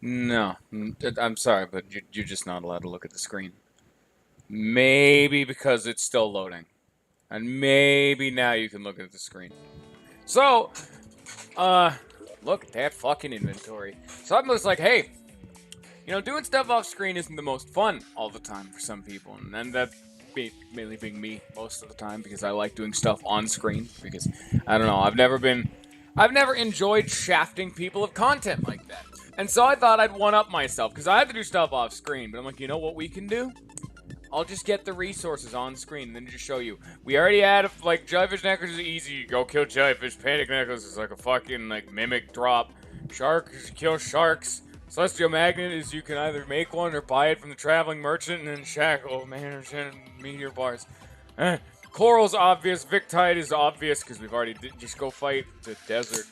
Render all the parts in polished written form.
No, I'm sorry, but you're just not allowed to look at the screen. Maybe because it's still loading. And maybe now you can look at the screen. So, look at that fucking inventory. So I'm just like, hey, doing stuff off screen isn't the most fun all the time for some people. And then that mainly being me most of the time because I like doing stuff on screen. Because, I don't know, I've never enjoyed shafting people of content like that. And so I thought I'd one-up myself because I have to do stuff off screen. But I'm like, you know what we can do? I'll just get the resources on screen and then just show you. We already had, like, Jellyfish Necklace is easy. Go kill Jellyfish. Panic Necklace is like a fucking, like, mimic drop. Sharks, kill sharks. Celestial Magnet is you can either make one or buy it from the Traveling Merchant. And then Shackle, Man, Meteor Bars. Coral's obvious. Victide is obvious because we've already just go fight the Desert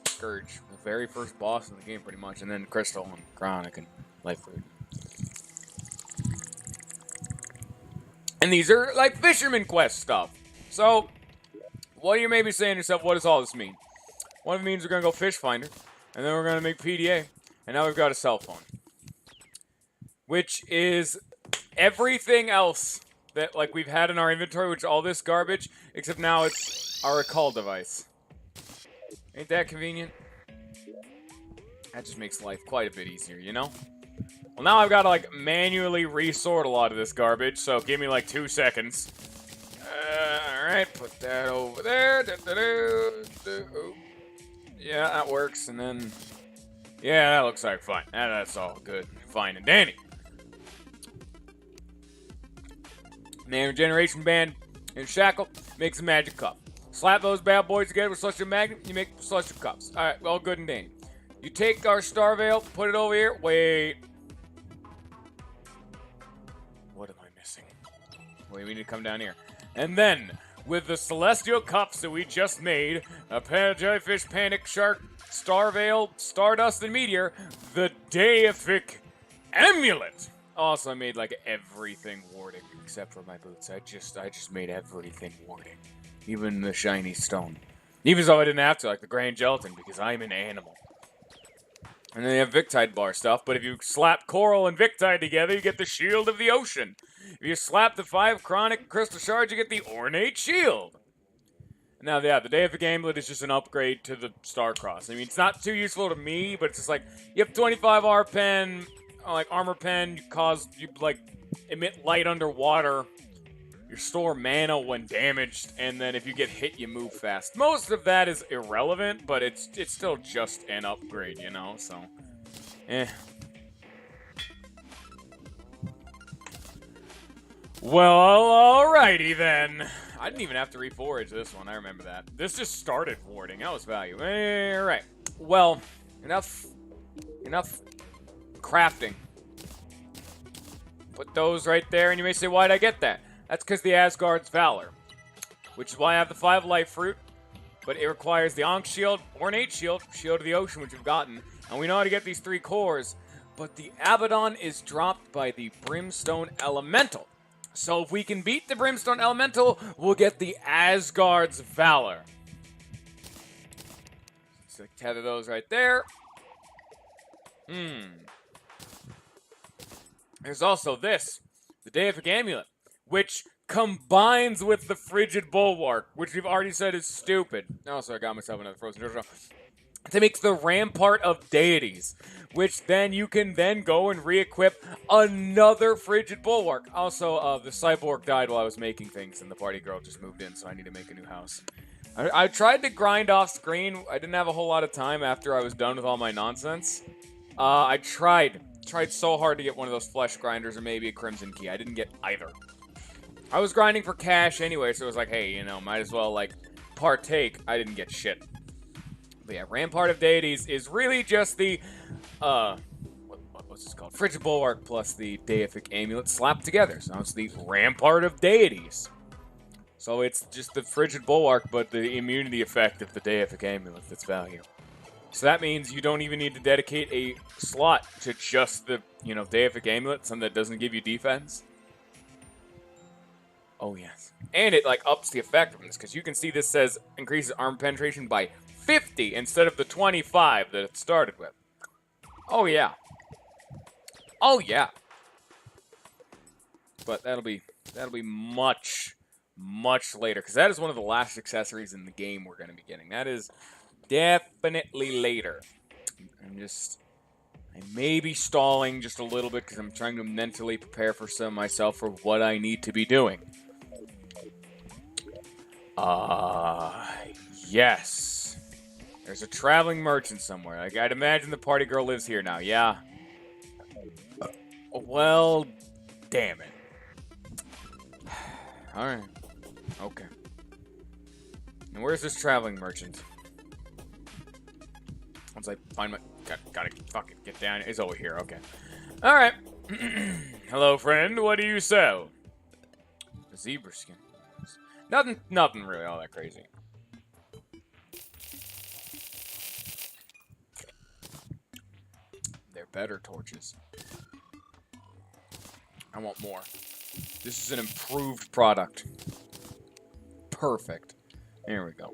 Scourge. The very first boss in the game, pretty much. And then Crystal and Chronic and Life Fruit. And these are, like, Fisherman Quest stuff. So, what you may be saying to yourself, what does all this mean? Well, it means we're going to go Fish Finder, and then we're going to make PDA, and now we've got a cell phone. Which is everything else that, like, we've had in our inventory, which is all this garbage, except now it's our recall device. Ain't that convenient? That just makes life quite a bit easier, you know? Well, now I've got to, like, manually resort a lot of this garbage, so give me, like, 2 seconds. Alright, put that over there. Yeah, that works, and then... Yeah, that looks like fine. That's all good. Fine and dandy. Name Generation Band and Shackle makes a magic cup. Slap those bad boys together with Celestial Magnet, you make Celestial Cups. Alright, all good and dandy. You take our Star Veil, put it over here. Wait. What am I missing? Wait, we need to come down here. And then, with the Celestial Cups that we just made, a Jellyfish, Panic, Shark, Star Veil, Stardust, and Meteor, the Deific Amulet. Also, I made, like, everything warding, except for my boots. I just made everything warding. Even the shiny stone. Even though I didn't have to, like the Grand Gelatin, because I'm an animal. And then you have Victide bar stuff, but if you slap Coral and Victide together, you get the Shield of the Ocean. If you slap the 5 Chronic Crystal Shards, you get the Ornate Shield. Now, yeah, the Deific Amulet is just an upgrade to the Star Cross. I mean, it's not too useful to me, but it's just like, you have 25 R pen, like Armor Pen, you emit light underwater. You store mana when damaged, and then if you get hit, you move fast. Most of that is irrelevant, but it's still just an upgrade, you know, so... Well, alrighty then. I didn't even have to reforage this one, I remember that. This just started warding, that was value. Alright. Well, enough crafting. Put those right there, and you may say, why'd I get that? That's because the Asgard's Valor, which is why I have the 5 Life Fruit, but it requires the Ankh Shield, Ornate Shield, Shield of the Ocean, which we've gotten, and we know how to get these 3 cores, but the Abaddon is dropped by the Brimstone Elemental. So if we can beat the Brimstone Elemental, we'll get the Asgard's Valor. So tether those right there. There's also this, the Deific Amulet, which combines with the Frigid Bulwark, which we've already said is stupid. Also, I got myself another Frozen Turtle. To make the Rampart of Deities, which then you can then go and re-equip another Frigid Bulwark. Also, the Cyborg died while I was making things, and the party girl just moved in, so I need to make a new house. I tried to grind off screen. I didn't have a whole lot of time after I was done with all my nonsense. I tried so hard to get one of those flesh grinders or maybe a Crimson Key. I didn't get either. I was grinding for cash anyway, so it was like, hey, you know, might as well, like, partake. I didn't get shit. But yeah, Rampart of Deities is really just the, what's this called? Frigid Bulwark plus the Deific Amulet slapped together. So it's the Rampart of Deities. So it's just the Frigid Bulwark, but the immunity effect of the Deific Amulet that's value. So that means you don't even need to dedicate a slot to just the, you know, Deific Amulet, something that doesn't give you defense. Oh, yes. And it, like, ups the effectiveness, because you can see this says increases armor penetration by 50 instead of the 25 that it started with. Oh, yeah. Oh yeah. But that'll be much later, because that is one of the last accessories in the game we're going to be getting. That is definitely later. I may be stalling just a little bit because I'm trying to mentally prepare for myself for what I need to be doing. Yes. There's a traveling merchant somewhere. I'd imagine the party girl lives here now. Yeah. Well, damn it. Alright. Okay. And where's this traveling merchant? Once I find my... Gotta fucking get down. It's over here. Okay. Alright. Hello, friend. What do you sell? A zebra skin. Nothing really all that crazy. They're better torches. I want more. This is an improved product. Perfect. There we go.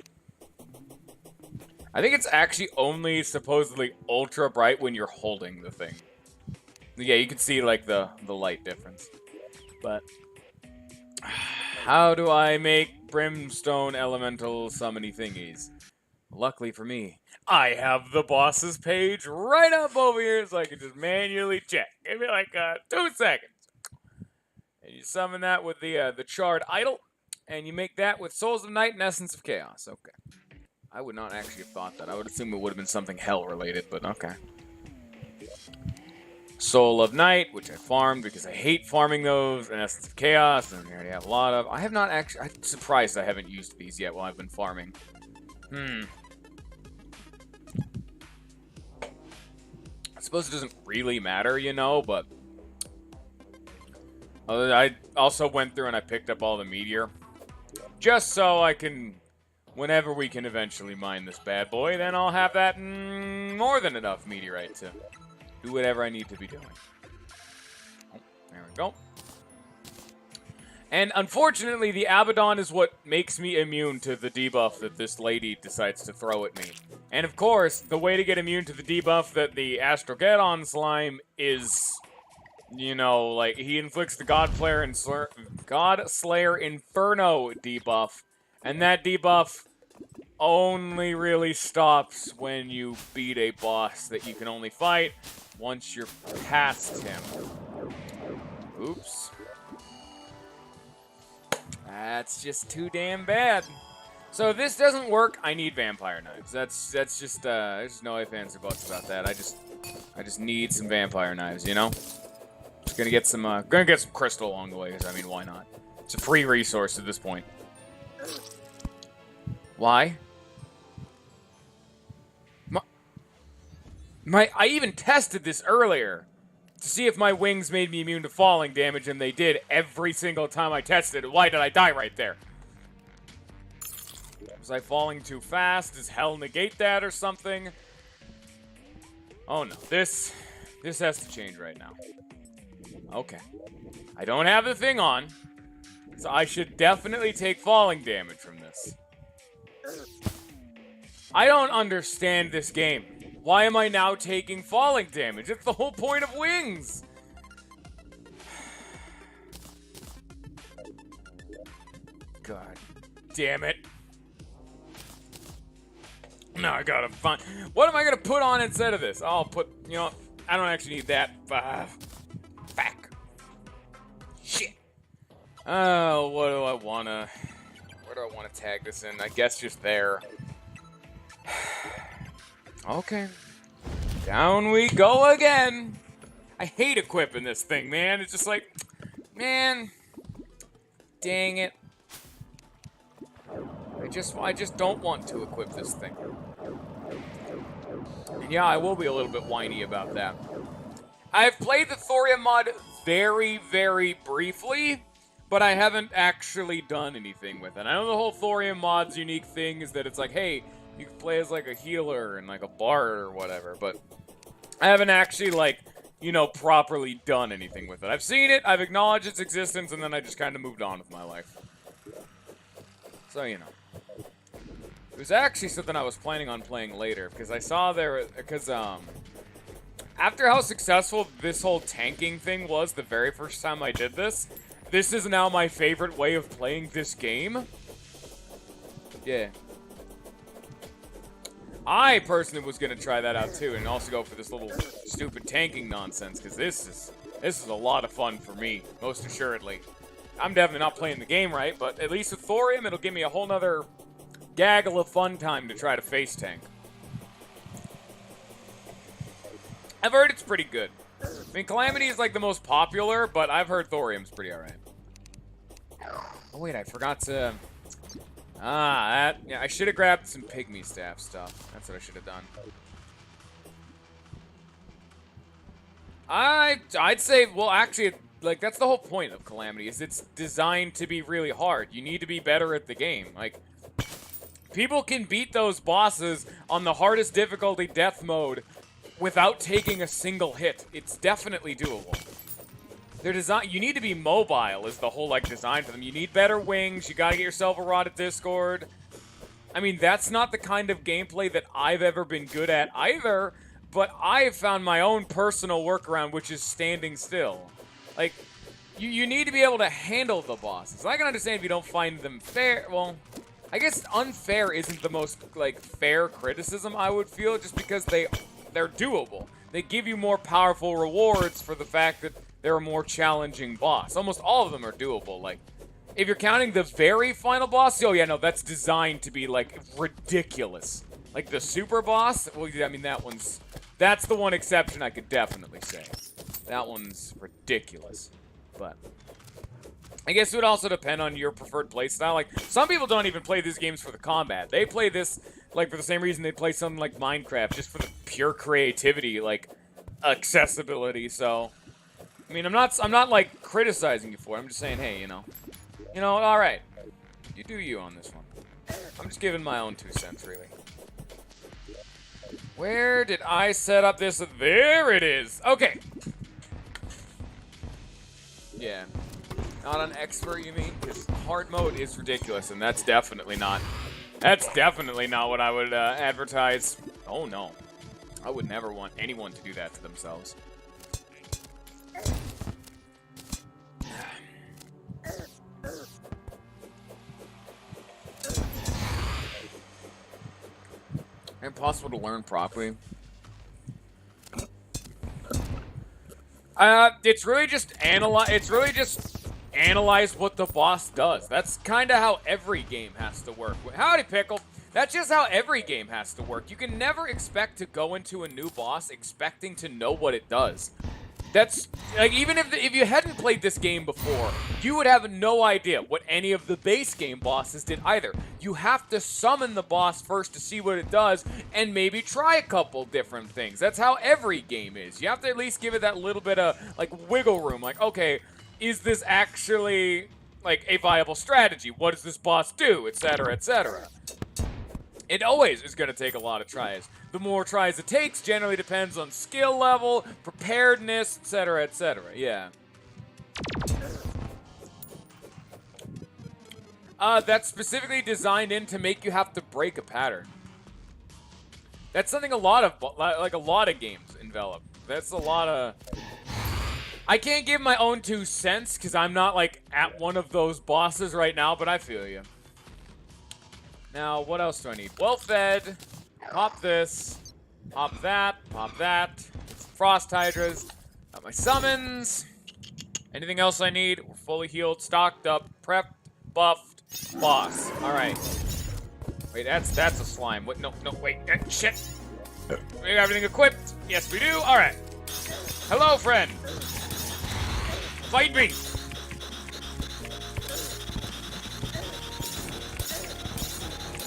I think it's actually only supposedly ultra bright when you're holding the thing. Yeah, you can see like the light difference. But how do I make brimstone elemental summony thingies? Luckily for me, I have the boss's page right up over here, so I can just manually check. Give me like 2 seconds. And you summon that with the charred idol, and you make that with Souls of Night and Essence of Chaos. Okay. I would not actually have thought that. I would assume it would have been something hell-related, but okay. Soul of Night, which I farmed because I hate farming those, and Essence of Chaos, and I already have a lot of. I have not actually... I'm surprised I haven't used these yet while I've been farming. I suppose it doesn't really matter, you know, but... I also went through and I picked up all the meteor. Just so I can... Whenever we can eventually mine this bad boy, then I'll have that more than enough meteorite to do whatever I need to be doing. Oh, there we go. And unfortunately, the Abaddon is what makes me immune to the debuff that this lady decides to throw at me. And of course, the way to get immune to the debuff that the Astrogeddon slime is, you know, like, he inflicts the God Slayer Inferno debuff. And that debuff only really stops when you beat a boss that you can only fight once you're past him. Oops. That's just too damn bad. So if this doesn't work, I need vampire knives. That's just there's no ifs, ands, or buts about that. I just need some vampire knives, you know? Just gonna get some crystal along the way, because I mean, why not? It's a free resource at this point. Why? I even tested this earlier to see if my wings made me immune to falling damage, and they did every single time I tested it. Why did I die right there? Was I falling too fast? Does hell negate that or something? Oh no, this has to change right now. Okay. I don't have the thing on, so I should definitely take falling damage from this. I don't understand this game. Why am I now taking falling damage? It's the whole point of wings! God damn it. Now I gotta find... What am I gonna put on instead of this? I'll put... You know, I don't actually need that. Fuck. Shit. Oh, what do I wanna... Where do I want to tag this in? I guess just there. Okay. Down we go again. I hate equipping this thing, man. It's just like, man, dang it. I just don't want to equip this thing. And yeah, I will be a little bit whiny about that. I've played the Terraria mod very, very briefly, but I haven't actually done anything with it. I know the whole Terraria mod's unique thing is that it's like, hey, you can play as like a healer and like a bard or whatever, but I haven't actually like, you know, properly done anything with it. I've seen it, I've acknowledged its existence, and then I just kind of moved on with my life. So, you know. It was actually something I was planning on playing later, because I saw there, because, After how successful this whole tanking thing was the very first time I did this, this is now my favorite way of playing this game. Yeah. I personally was gonna try that out too, and also go for this little stupid tanking nonsense, because this is a lot of fun for me, most assuredly. I'm definitely not playing the game right, but at least with thorium, it'll give me a whole nother gaggle of fun time to try to face tank. I've heard it's pretty good. I mean, Calamity is like the most popular, but I've heard thorium's pretty alright. Oh wait, I forgot to... yeah, I should have grabbed some pygmy staff stuff. That's what I should have done. I'd say, well, actually, like, that's the whole point of Calamity, is it's designed to be really hard. You need to be better at the game. Like, people can beat those bosses on the hardest difficulty death mode without taking a single hit. It's definitely doable. They're designed. You need to be mobile is the whole, like, design for them. You need better wings. You gotta get yourself a Rod of Discord. I mean, that's not the kind of gameplay that I've ever been good at either, but I've found my own personal workaround, which is standing still. Like, you need to be able to handle the bosses. I can understand if you don't find them fair. Well, I guess unfair isn't the most, like, fair criticism I would feel, just because they're doable. They give you more powerful rewards for the fact that they're a more challenging boss. Almost all of them are doable. Like, if you're counting the very final boss, oh yeah, no, that's designed to be, like, ridiculous. Like, the super boss, well, I mean, that's the one exception I could definitely say. That one's ridiculous. But I guess it would also depend on your preferred playstyle. Like, some people don't even play these games for the combat. They play this, like, for the same reason they play something like Minecraft, just for the pure creativity, like, accessibility, so... I mean, I'm not like criticizing you for it. I'm just saying, hey, you know, all right, you do you on this one. I'm just giving my own 2 cents, really. Where did I set up this? There it is. Okay. Yeah. Not an expert, you mean? Because hard mode is ridiculous, and that's definitely not what I would advertise. Oh no, I would never want anyone to do that to themselves. Impossible to learn properly. It's really just analyze what the boss does. That's kind of how every game has to work. Howdy, Pickle. That's just how every game has to work. You can never expect to go into a new boss expecting to know what it does. That's, like, even if you hadn't played this game before, you would have no idea what any of the base game bosses did either. You have to summon the boss first to see what it does, and maybe try a couple different things. That's how every game is. You have to at least give it that little bit of, like, wiggle room. Like, okay, is this actually, like, a viable strategy? What does this boss do? Etc., etc. It always is going to take a lot of tries. The more tries it takes generally depends on skill level, preparedness, etc., etc. Yeah. That's specifically designed in to make you have to break a pattern. That's something a lot of games envelop. That's a lot of... I can't give my own 2 cents because I'm not, like, at one of those bosses right now, but I feel you. Now, what else do I need? Well-fed. Pop this. Pop that. Pop that. Frost Hydras. Got my summons. Anything else I need? We're fully healed, stocked up, prepped, buffed, boss. Alright. Wait, that's a slime. What? No, wait. Shit. We got everything equipped. Yes, we do. Alright. Hello, friend. Fight me.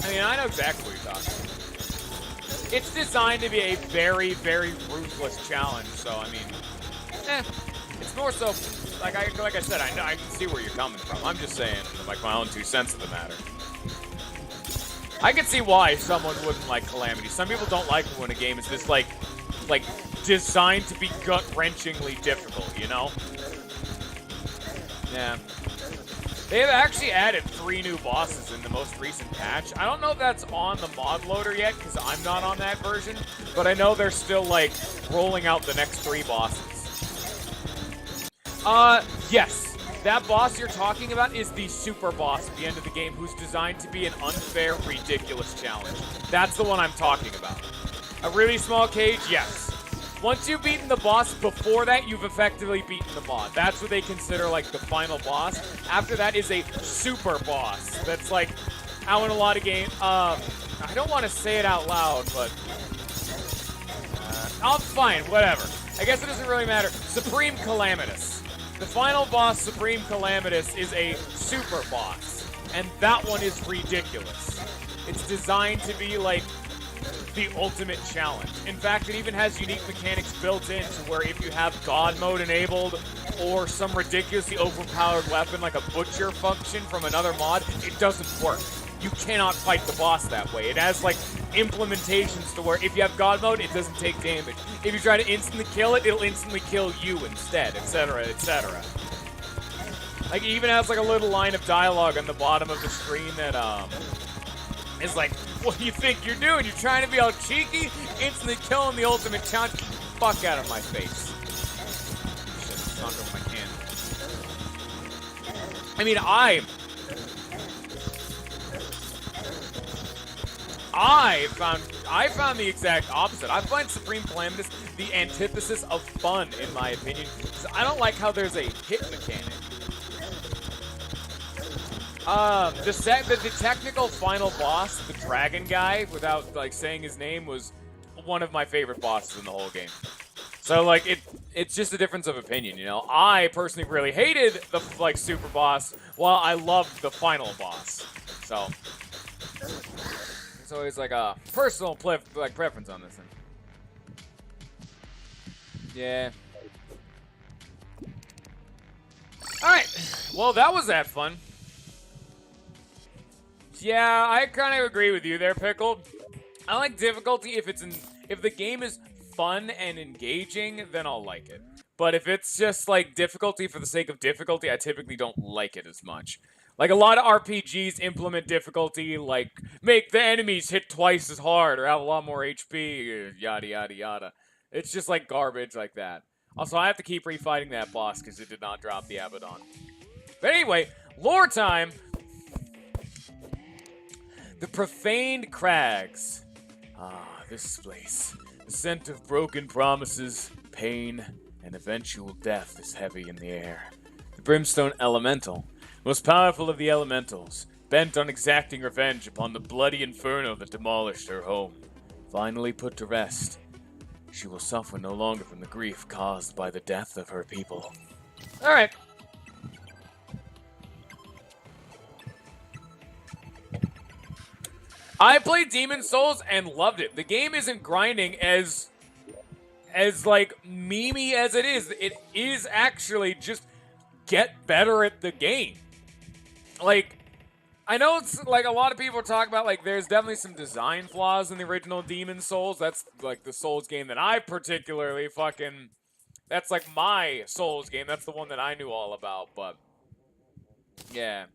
I mean, I know exactly what you're talking about. It's designed to be a very, very ruthless challenge, so, I mean, it's more so, like I said, I can see where you're coming from. I'm just saying, like, my own 2 cents of the matter. I can see why someone wouldn't like Calamity. Some people don't like it when a game is just, like designed to be gut-wrenchingly difficult, you know? Yeah. They have actually added 3 new bosses in the most recent patch. I don't know if that's on the mod loader yet, because I'm not on that version, but I know they're still, like, rolling out the next 3 bosses. Yes. That boss you're talking about is the super boss at the end of the game, who's designed to be an unfair, ridiculous challenge. That's the one I'm talking about. A really small cage, yes. Once you've beaten the boss before that, you've effectively beaten the mod. That's what they consider, like, the final boss. After that is a super boss. That's, like, out in a lot of games. I don't want to say it out loud, but... I'm fine, whatever. I guess it doesn't really matter. Supreme Calamitous. The final boss, Supreme Calamitous, is a super boss. And that one is ridiculous. It's designed to be, like, the ultimate challenge. In fact, it even has unique mechanics built in to where if you have God mode enabled or some ridiculously overpowered weapon like a butcher function from another mod, it doesn't work. You cannot fight the boss that way. It has, like, implementations to where if you have God mode, it doesn't take damage. If you try to instantly kill it, it'll instantly kill you instead, etc., etc. Like, it even has, like, a little line of dialogue on the bottom of the screen that, is like, what do you think you're doing? You're trying to be all cheeky? Instantly killing the ultimate challenge? Fuck out of my face. Shit, knocked over my can. I mean, I found the exact opposite. I find Supreme Calamitous the antithesis of fun, in my opinion. I don't like how there's a hit mechanic. The technical final boss, the dragon guy, without, like, saying his name, was one of my favorite bosses in the whole game. So, like, it's just a difference of opinion, you know? I personally really hated the, like, super boss, while I loved the final boss. So, it's always, like, a personal, preference on this thing. Yeah. Alright. Well, that was that fun. Yeah, I kind of agree with you there, Pickle. I like difficulty if the game is fun and engaging, then I'll like it. But if it's just, like, difficulty for the sake of difficulty, I typically don't like it as much. Like, a lot of RPGs implement difficulty, like, make the enemies hit twice as hard or have a lot more HP, yada, yada, yada. It's just, like, garbage like that. Also, I have to keep refighting that boss because it did not drop the Abaddon. But anyway, lore time! The Profaned Crags. Ah, this place. The scent of broken promises, pain, and eventual death is heavy in the air. The Brimstone Elemental, most powerful of the elementals, bent on exacting revenge upon the bloody inferno that demolished her home. Finally put to rest, she will suffer no longer from the grief caused by the death of her people. Alright. I played Demon's Souls and loved it. The game isn't grinding as like, memey as it is. It is actually just get better at the game. Like, I know it's, like, a lot of people talk about, like, there's definitely some design flaws in the original Demon's Souls. That's, like, the Souls game that I particularly fucking... That's, like, my Souls game. That's the one that I knew all about, but... Yeah.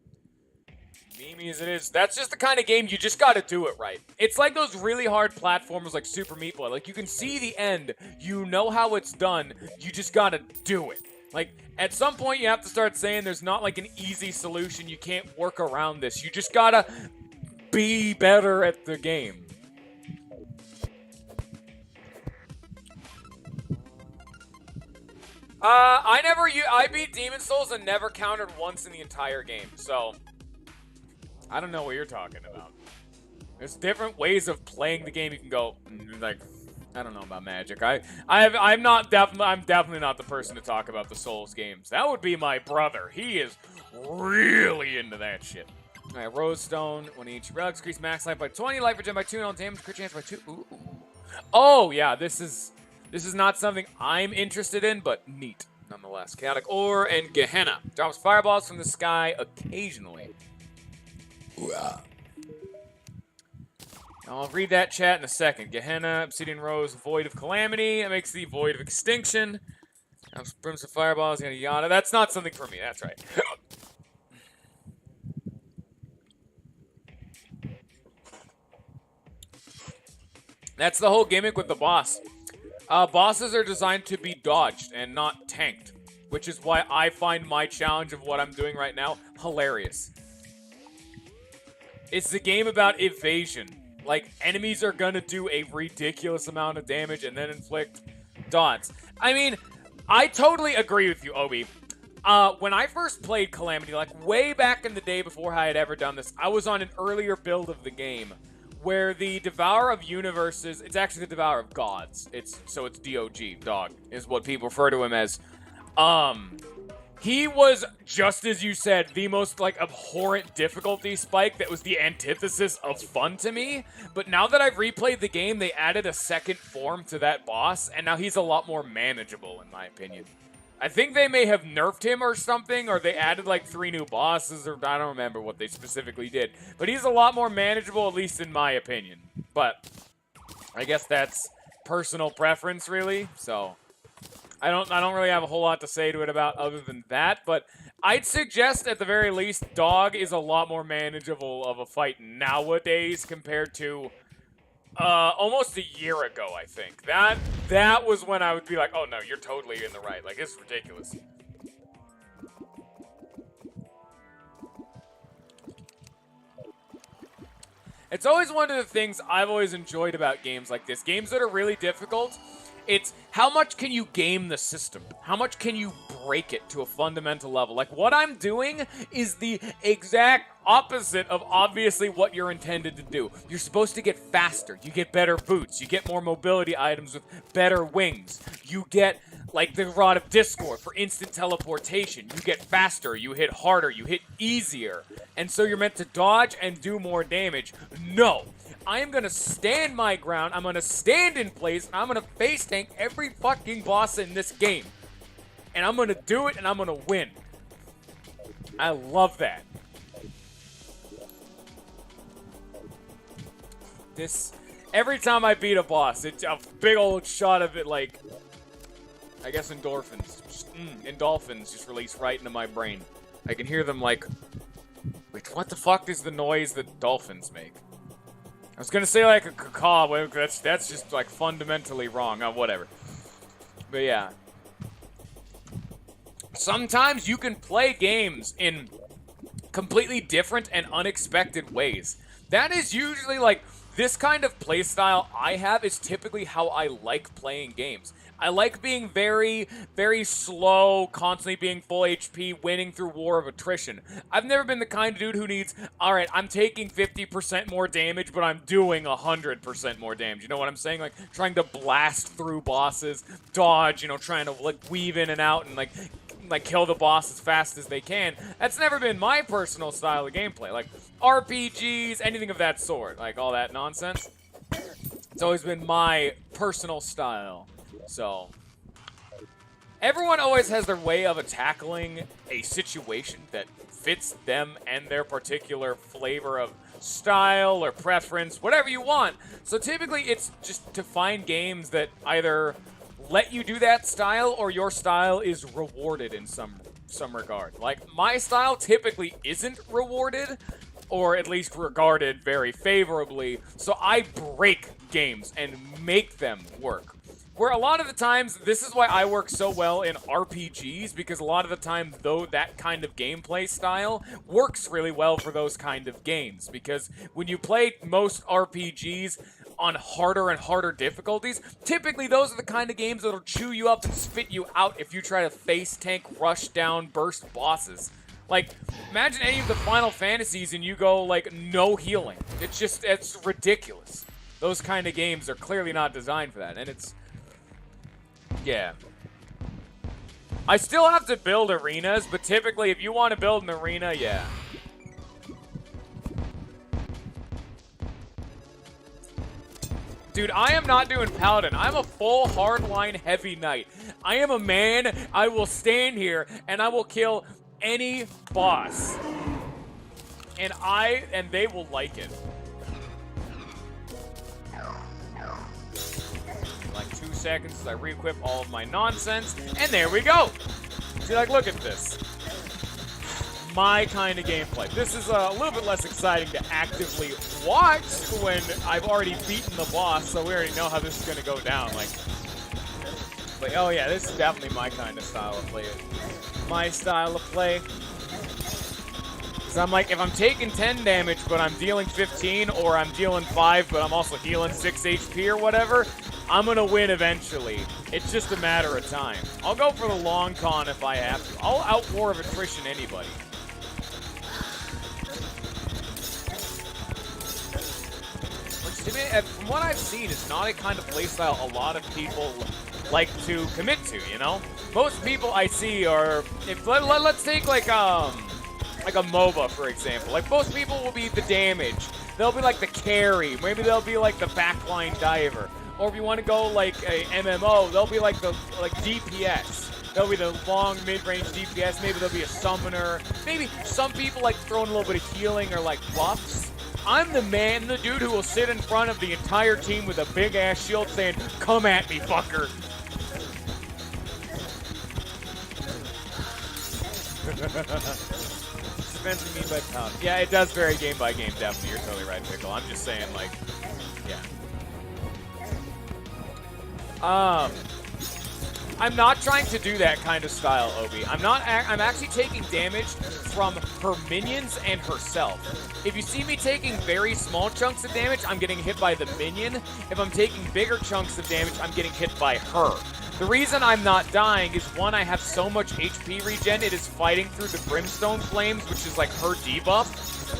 Memey as it is, that's just the kind of game you just gotta do it right. It's like those really hard platformers like Super Meat Boy. Like, you can see the end, you know how it's done, you just gotta do it. Like, at some point you have to start saying there's not like an easy solution, you can't work around this. You just gotta be better at the game. I beat Demon's Souls and never countered once in the entire game, so... I don't know what you're talking about. There's different ways of playing the game. You can go, like, I don't know about magic. I'm definitely not the person to talk about the Souls games. That would be my brother. He is really into that shit. All right, Rosestone. When each relics increase max life by 20, life regen by 2, and all damage crit chance by 2. Ooh. Oh yeah, this is not something I'm interested in, but neat nonetheless. Chaotic Ore and Gehenna drops fireballs from the sky occasionally. I'll read that chat in a second. Gehenna, Obsidian Rose, Void of Calamity. That makes the Void of Extinction. Brimstone Fireballs, yada yada. That's not something for me, that's right. That's the whole gimmick with the boss. Bosses are designed to be dodged and not tanked, which is why I find my challenge of what I'm doing right now hilarious. It's the game about evasion. Like, enemies are gonna do a ridiculous amount of damage and then inflict dots. I mean, I totally agree with you, Obi. When I first played Calamity, like way back in the day before I had ever done this, I was on an earlier build of the game where the Devourer of Universes, it's actually the Devourer of Gods. It's DOG, dog, is what people refer to him as. He was, just as you said, the most, like, abhorrent difficulty spike that was the antithesis of fun to me. But now that I've replayed the game, they added a second form to that boss, and now he's a lot more manageable, in my opinion. I think they may have nerfed him or something, or they added, like, 3 new bosses, or I don't remember what they specifically did. But he's a lot more manageable, at least in my opinion. But I guess that's personal preference, really, so I don't really have a whole lot to say to it about other than that, but I'd suggest at the very least Dog is a lot more manageable of a fight nowadays compared to almost a year ago, I think. That was when I would be like, oh no, you're totally in the right. Like, it's ridiculous. It's always one of the things I've always enjoyed about games like this. Games that are really difficult, it's how much can you game the system? How much can you break it to a fundamental level? Like, what I'm doing is the exact opposite of obviously what you're intended to do. You're supposed to get faster. You get better boots. You get more mobility items with better wings. You get, like, the Rod of Discord for instant teleportation. You get faster. You hit harder. You hit easier. And so you're meant to dodge and do more damage. No. I am going to stand my ground, I'm going to stand in place, and I'm going to face tank every fucking boss in this game. And I'm going to do it, and I'm going to win. I love that. Every time I beat a boss, it's a big old shot of it, like, I guess endorphins. Endorphins just release right into my brain. I can hear them like, wait, what the fuck is the noise that dolphins make? I was gonna say like a caw, but that's just like fundamentally wrong. Oh, whatever. But yeah. Sometimes you can play games in completely different and unexpected ways. That is usually like, this kind of playstyle I have is typically how I like playing games. I like being very, very slow, constantly being full HP, winning through war of attrition. I've never been the kind of dude who needs, alright, I'm taking 50% more damage, but I'm doing 100% more damage. You know what I'm saying? Like, trying to blast through bosses, dodge, you know, trying to, like, weave in and out and, like kill the boss as fast as they can. That's never been my personal style of gameplay. Like, RPGs, anything of that sort. Like, all that nonsense. It's always been my personal style. So, everyone always has their way of tackling a situation that fits them and their particular flavor of style or preference, whatever you want. So typically it's just to find games that either let you do that style or your style is rewarded in some regard. Like, my style typically isn't rewarded, or at least regarded very favorably, so I break games and make them work. Where a lot of the times, this is why I work so well in RPGs, because a lot of the time, though, that kind of gameplay style works really well for those kind of games. Because when you play most RPGs on harder and harder difficulties, typically those are the kind of games that'll chew you up and spit you out if you try to face tank, rush down, burst bosses. Like, imagine any of the Final Fantasies and you go, like, no healing. It's ridiculous. Those kind of games are clearly not designed for that, and it's... yeah. I still have to build arenas, but typically if you want to build an arena, yeah. Dude, I am not doing Paladin. I'm a full hardline heavy knight. I am a man. I will stand here and I will kill any boss. And they will like it. Like 2 seconds as I re-equip all of my nonsense, and there we go. See, like, look at this. my kind of gameplay. This is a little bit less exciting to actively watch when I've already beaten the boss, so we already know how this is going to go down. Like, but oh yeah, this is definitely my kind of style of play. My style of play. Because I'm like, if I'm taking 10 damage, but I'm dealing 15, or I'm dealing 5, but I'm also healing 6 HP or whatever, I'm going to win eventually. It's just a matter of time. I'll go for the long con if I have to. I'll out-war of attrition anybody. Which, to me, from what I've seen, is not a kind of playstyle a lot of people like to commit to, you know? Most people I see are... Let's take, like a MOBA, for example. Like, most people will be the damage. They'll be like the carry. Maybe they'll be like the backline diver. Or if you want to go like a MMO, they'll be like the DPS. They'll be the long mid-range DPS. Maybe they'll be a summoner. Maybe some people like throwing a little bit of healing or like buffs. I'm the dude who will sit in front of the entire team with a big-ass shield saying, "Come at me, fucker." Depends what you mean by pound. Yeah, it does vary game by game, definitely. You're totally right, Pickle. I'm just saying, like, yeah. I'm not trying to do that kind of style, Obi. I'm actually taking damage from her minions and herself. If you see me taking very small chunks of damage, I'm getting hit by the minion. If I'm taking bigger chunks of damage, I'm getting hit by her. The reason I'm not dying is, one, I have so much HP regen, it is fighting through the Brimstone flames, which is like her debuff,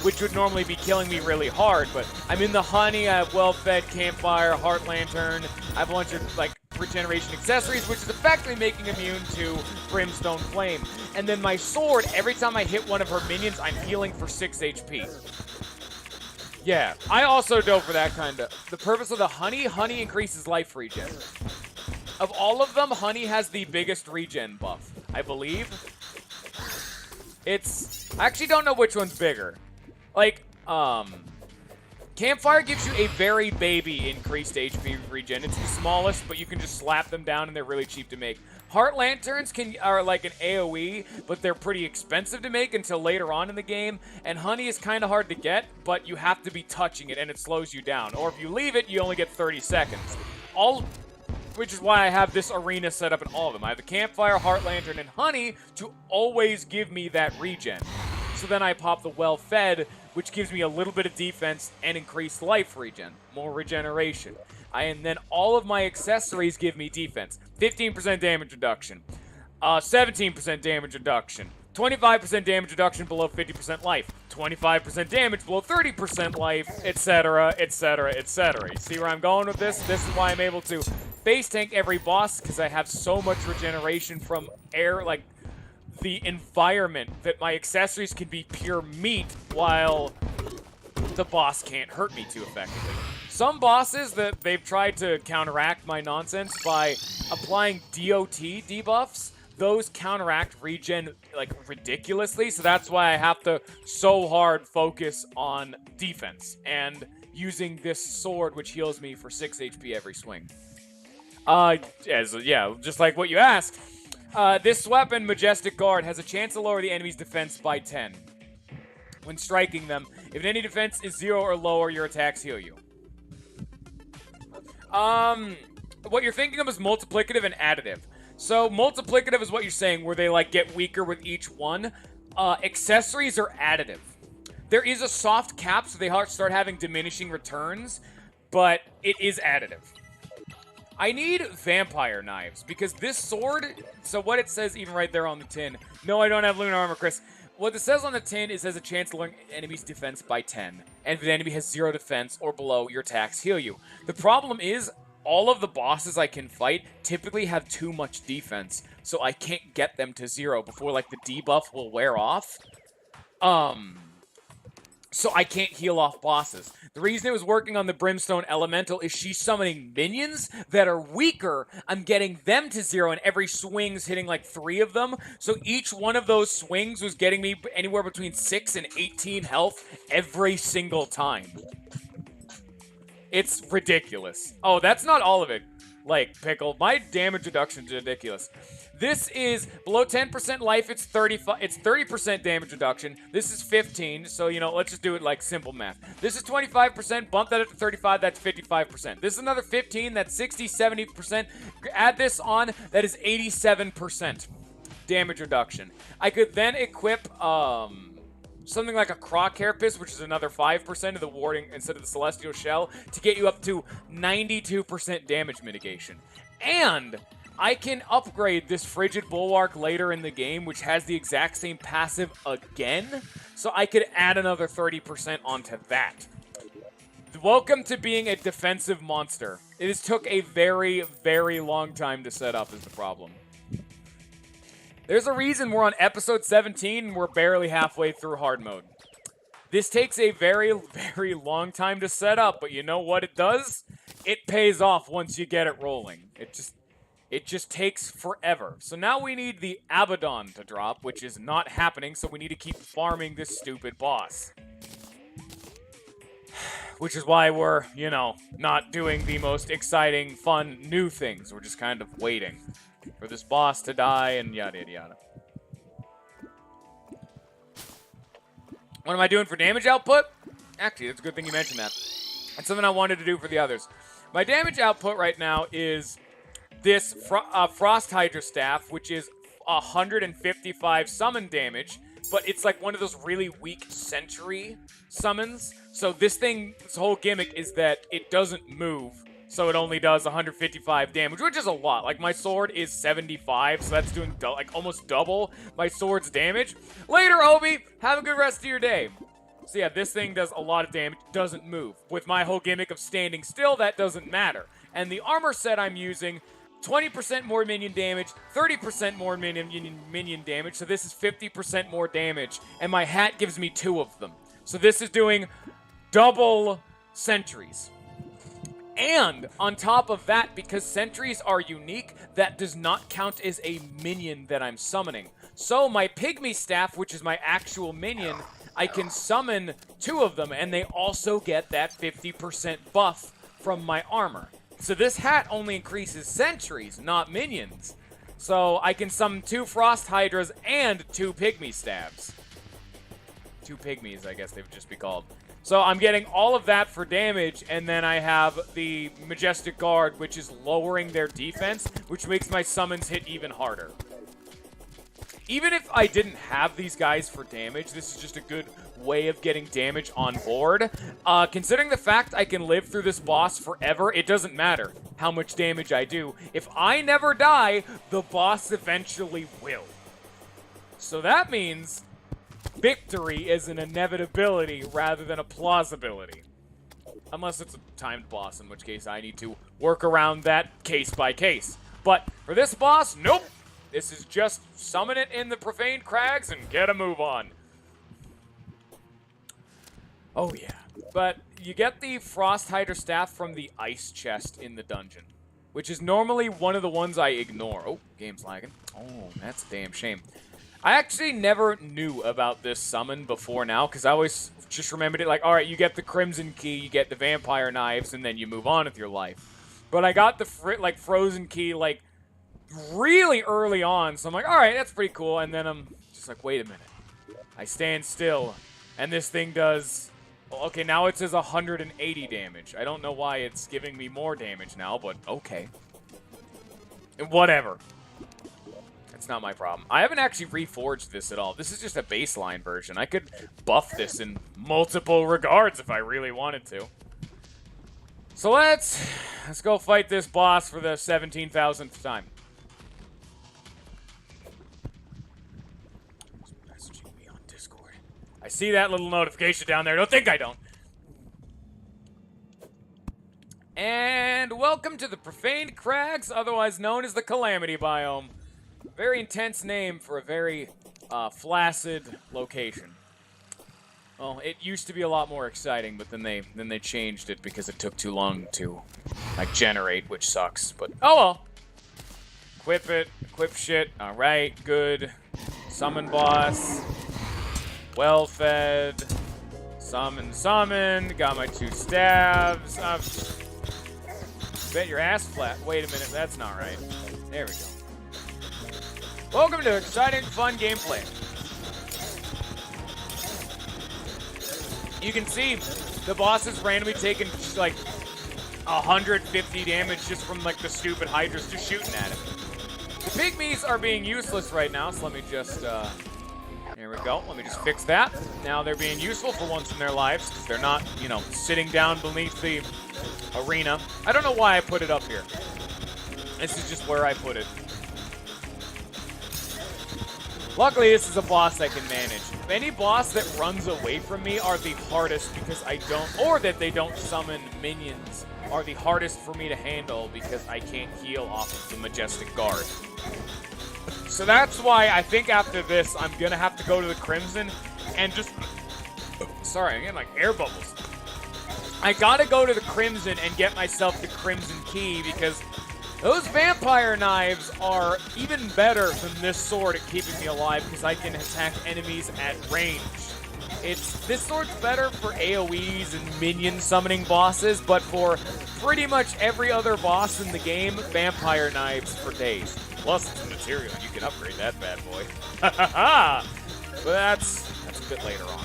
which would normally be killing me really hard, but I'm in the honey, I have well-fed campfire, heart lantern, I have a bunch of like regeneration accessories, which is effectively making immune to Brimstone flame. And then my sword, every time I hit one of her minions, I'm healing for 6 HP. Yeah, I also go for that kind of... The purpose of the honey increases life regen. Of all of them, honey has the biggest regen buff, I believe. It's... I actually don't know which one's bigger. Like, Campfire gives you a very baby increased HP regen. It's the smallest, but you can just slap them down and they're really cheap to make. Heart Lanterns are like an AoE, but they're pretty expensive to make until later on in the game. And Honey is kind of hard to get, but you have to be touching it and it slows you down. Or if you leave it, you only get 30 seconds. Which is why I have this arena set up in all of them. I have the Campfire, Heart Lantern, and Honey to always give me that regen. So then I pop the Well-Fed, which gives me a little bit of defense and increased life regen, more regeneration. And then all of my accessories give me defense. 15% damage reduction, 17% damage reduction, 25% damage reduction below 50% life, 25% damage below 30% life, etc., etc., etc. You see where I'm going with this? This is why I'm able to base tank every boss, because I have so much regeneration from air, like the environment, that my accessories can be pure meat while the boss can't hurt me too effectively. Some bosses that they've tried to counteract my nonsense by applying DOT debuffs, those counteract regen like ridiculously, so that's why I have to so hard focus on defense and using this sword, which heals me for 6 HP every swing. Yeah, just like what you asked. This weapon, Majestic Guard, has a chance to lower the enemy's defense by 10 when striking them. If any defense is 0 or lower, your attacks heal you. What you're thinking of is multiplicative and additive. So multiplicative is what you're saying, where they like get weaker with each one. Accessories are additive. There is a soft cap, so they start having diminishing returns, but it is additive. I need vampire knives, because this sword, so what it says even right there on the tin, no, I don't have lunar armor, Chris. What it says on the tin is has a chance to lower enemy's defense by 10. And if the enemy has 0 defense or below, your attacks heal you. The problem is, all of the bosses I can fight typically have too much defense, so I can't get them to 0 before, like, the debuff will wear off. So I can't heal off bosses. The reason it was working on the Brimstone Elemental is she's summoning minions that are weaker. I'm getting them to 0, and every swing's hitting like 3 of them. So each one of those swings was getting me anywhere between 6 and 18 health every single time. It's ridiculous. Oh, that's not all of it. Like, Pickle, my damage reduction is ridiculous. This is below 10% life, it's 30% damage reduction. This is 15, so let's just do it like simple math. This is 25%, bump that up to 35, that's 55%. This is another 15, that's 60, 70%. Add this on, that is 87% damage reduction. I could then equip something like a Croc Carapace, which is another 5% of the warding instead of the Celestial Shell, to get you up to 92% damage mitigation. And I can upgrade this Frigid Bulwark later in the game, which has the exact same passive again, so I could add another 30% onto that. Welcome to being a defensive monster. It has took a very, very long time to set up is the problem. There's a reason we're on episode 17 and we're barely halfway through hard mode. This takes a very, very long time to set up, but you know what it does? It pays off once you get it rolling. It just takes forever. So now we need the Abaddon to drop, which is not happening, so we need to keep farming this stupid boss. Which is why we're, not doing the most exciting, fun, new things. We're just kind of waiting for this boss to die and yada yada yada. What am I doing for damage output? Actually, that's a good thing you mentioned that. That's something I wanted to do for the others. My damage output right now is this Frost Hydra Staff, which is 155 summon damage, but it's like one of those really weak sentry summons. So this whole gimmick is that it doesn't move, so it only does 155 damage, which is a lot. Like, my sword is 75, so that's doing almost double my sword's damage. Later, Obi, have a good rest of your day. So yeah, this thing does a lot of damage, doesn't move. With my whole gimmick of standing still, that doesn't matter. And the armor set I'm using, 20% more minion damage, 30% more minion damage, so this is 50% more damage, and my hat gives me 2 of them. So this is doing double sentries. And on top of that, because sentries are unique, that does not count as a minion that I'm summoning. So my Pygmy Staff, which is my actual minion, I can summon 2 of them, and they also get that 50% buff from my armor. So this hat only increases sentries, not minions. So I can summon 2 Frost Hydras and 2 Pygmy Stabs. 2 Pygmies, I guess they would just be called. So I'm getting all of that for damage, and then I have the Majestic Guard, which is lowering their defense, which makes my summons hit even harder. Even if I didn't have these guys for damage, this is just a good way of getting damage on board. Considering the fact I can live through this boss forever, it doesn't matter how much damage I do. If I never die, the boss eventually will. So that means victory is an inevitability rather than a plausibility. Unless it's a timed boss, in which case I need to work around that case by case. But for this boss, nope. This is just summon it in the Profaned Crags and get a move on. Oh yeah. But you get the Frost Hydra Staff from the ice chest in the dungeon, which is normally one of the ones I ignore. Oh, game's lagging. Oh, that's a damn shame. I actually never knew about this summon before now, because I always just remembered it like, alright, you get the Crimson Key, you get the Vampire Knives, and then you move on with your life. But I got the Frozen Key, really early on, so I'm like, alright, that's pretty cool, and then I'm just like, wait a minute. I stand still, and this thing does... Okay, now it says 180 damage. I don't know why it's giving me more damage now, but okay. Whatever. It's not my problem. I haven't actually reforged this at all. This is just a baseline version. I could buff this in multiple regards if I really wanted to. So let's go fight this boss for the 17,000th time. Messaging me on Discord. I see that little notification down there. Don't think I don't. And welcome to the Profaned Crags, otherwise known as the Calamity Biome. Very intense name for a very flaccid location. Well, it used to be a lot more exciting, but then they changed it because it took too long to generate, which sucks. But oh well. Equip it, equip shit. All right, good. Summon boss. Well fed. Summon. Got my 2 stabs. Bet your ass flat. Wait a minute, that's not right. There we go. Welcome to exciting, fun gameplay. You can see the boss is randomly taking like 150 damage just from like the stupid hydras just shooting at him. The pygmies are being useless right now, so let me just, there we go. Let me just fix that. Now they're being useful for once in their lives because they're not, you know, sitting down beneath the arena. I don't know why I put it up here. This is just where I put it. Luckily, this is a boss I can manage. Any boss that runs away from me are the hardest because I don't, or that they don't summon minions, are the hardest for me to handle because I can't heal off of the Majestic Guard. So that's why I think after this, I'm going to have to go to the Crimson and just... Sorry, I'm getting like air bubbles. I got to go to the Crimson and get myself the Crimson Key because those vampire knives are even better than this sword at keeping me alive because I can attack enemies at range. This sword's better for AoEs and minion summoning bosses, but for pretty much every other boss in the game, vampire knives for days. Plus, it's a material, you can upgrade that bad boy. Ha ha ha! But that's a bit later on.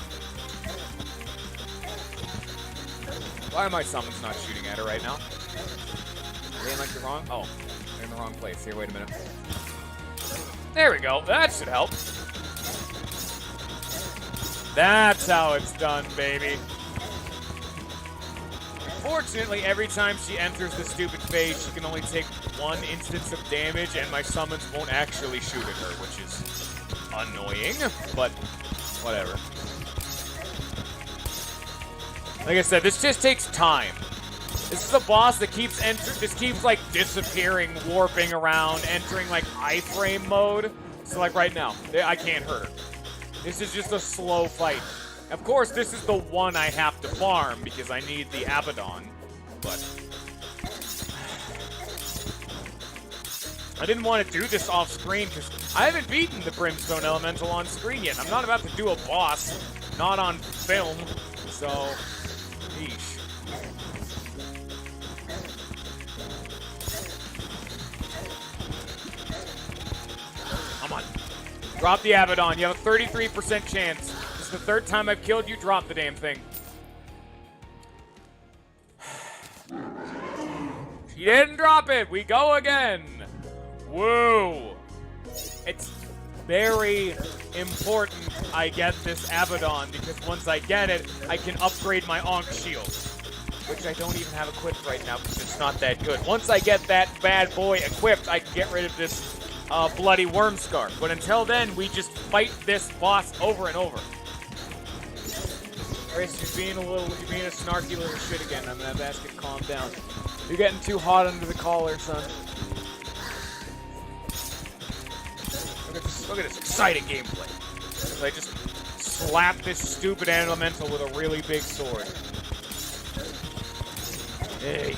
Why are my summons not shooting at her right now? Are they in like the wrong? Oh, they're in the wrong place. Here, wait a minute. There we go. That should help. That's how it's done, baby. Unfortunately, every time she enters the stupid phase, she can only take one instance of damage, and my summons won't actually shoot at her, which is annoying, but whatever. Like I said, this just takes time. This is a boss that keeps like disappearing, warping around, entering like iframe mode. So like right now, I can't hurt her. This is just a slow fight. Of course, this is the one I have to farm because I need the Abaddon, but I didn't want to do this off screen because I haven't beaten the Brimstone Elemental on screen yet. I'm not about to do a boss, not on film, so yeesh. Come on. Drop the Abaddon. You have a 33% chance. This is the third time I've killed you. Drop the damn thing. She didn't drop it. We go again. Woo. It's very important I get this Abaddon because once I get it, I can upgrade my Ankh shield, which I don't even have equipped right now because it's not that good. Once I get that bad boy equipped, I can get rid of this bloody worm scar. But until then, we just fight this boss over and over. Chris, you're being a snarky little shit again. I'm gonna have to ask you to calm down. You're getting too hot under the collar, son. Look at this exciting gameplay. As I just slap this stupid elemental with a really big sword. Hey.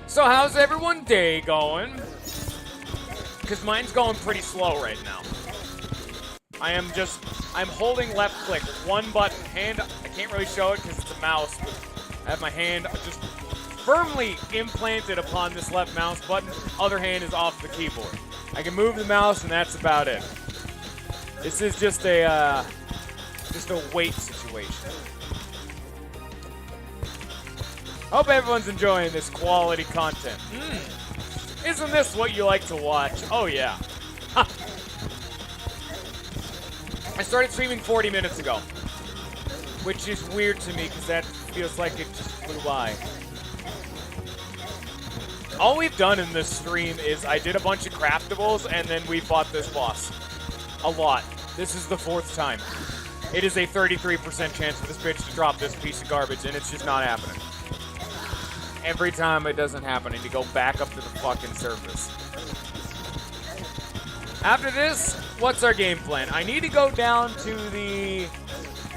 So how's everyone's day going? Because mine's going pretty slow right now. I'm holding left click, one button, hand, I can't really show it because it's a mouse, but I have my hand just firmly implanted upon this left mouse button, other hand is off the keyboard. I can move the mouse and that's about it. This is just a wait situation. Hope everyone's enjoying this quality content. Isn't this what you like to watch? Oh yeah. I started streaming 40 minutes ago, which is weird to me because that feels like it just flew by. All we've done in this stream is I did a bunch of craftables and then we fought this boss. A lot. This is the 4th time. It is a 33% chance for this bitch to drop this piece of garbage and it's just not happening. Every time it doesn't happen, I need to go back up to the fucking surface. After this, what's our game plan? I need to go down to the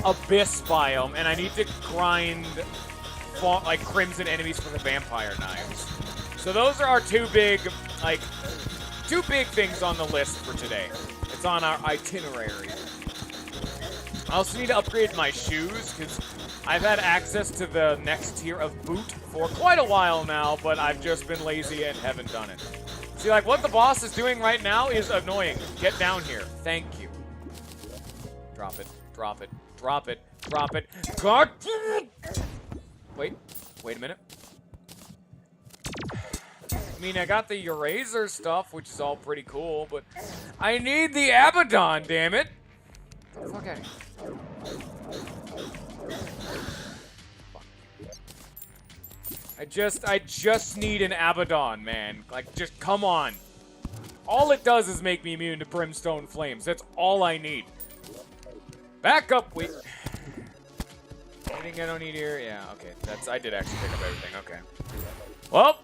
Abyss biome, and I need to grind like crimson enemies for the vampire knives. So those are our two big things on the list for today. It's on our itinerary. I also need to upgrade my shoes, because I've had access to the next tier of boot for quite a while now, but I've just been lazy and haven't done it. See, like, what the boss is doing right now is annoying. Get down here. Thank you. Drop it. Drop it. Drop it. Drop it. God! Wait a minute. I mean, I got the eraser stuff, which is all pretty cool, but I need the Abaddon, damn it! Get the fuck out of here. I just need an Abaddon, man. Like, just come on. All it does is make me immune to Brimstone Flames. That's all I need. Back up, wait. Anything I don't need here? Yeah, okay. I did actually pick up everything, okay. Well,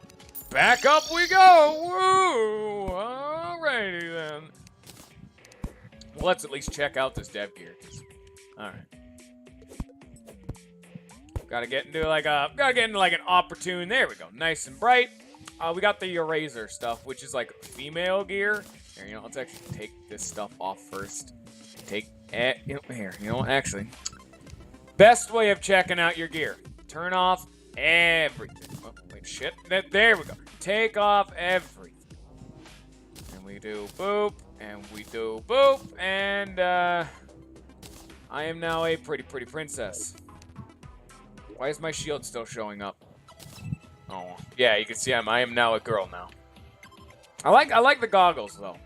back up we go! Woo! Alrighty then. Well, let's at least check out this dev gear. Alright. Gotta get into like an opportune. There we go. Nice and bright. We got the eraser stuff, which is like female gear. Here, you know, let's actually take this stuff off first. Here, you know what? Actually, best way of checking out your gear: turn off everything. Oh, wait, shit. There we go. Take off everything. And we do boop, and we do boop, and I am now a pretty princess. Why is my shield still showing up? Oh, yeah, you can see I am now a girl now. I like the goggles though.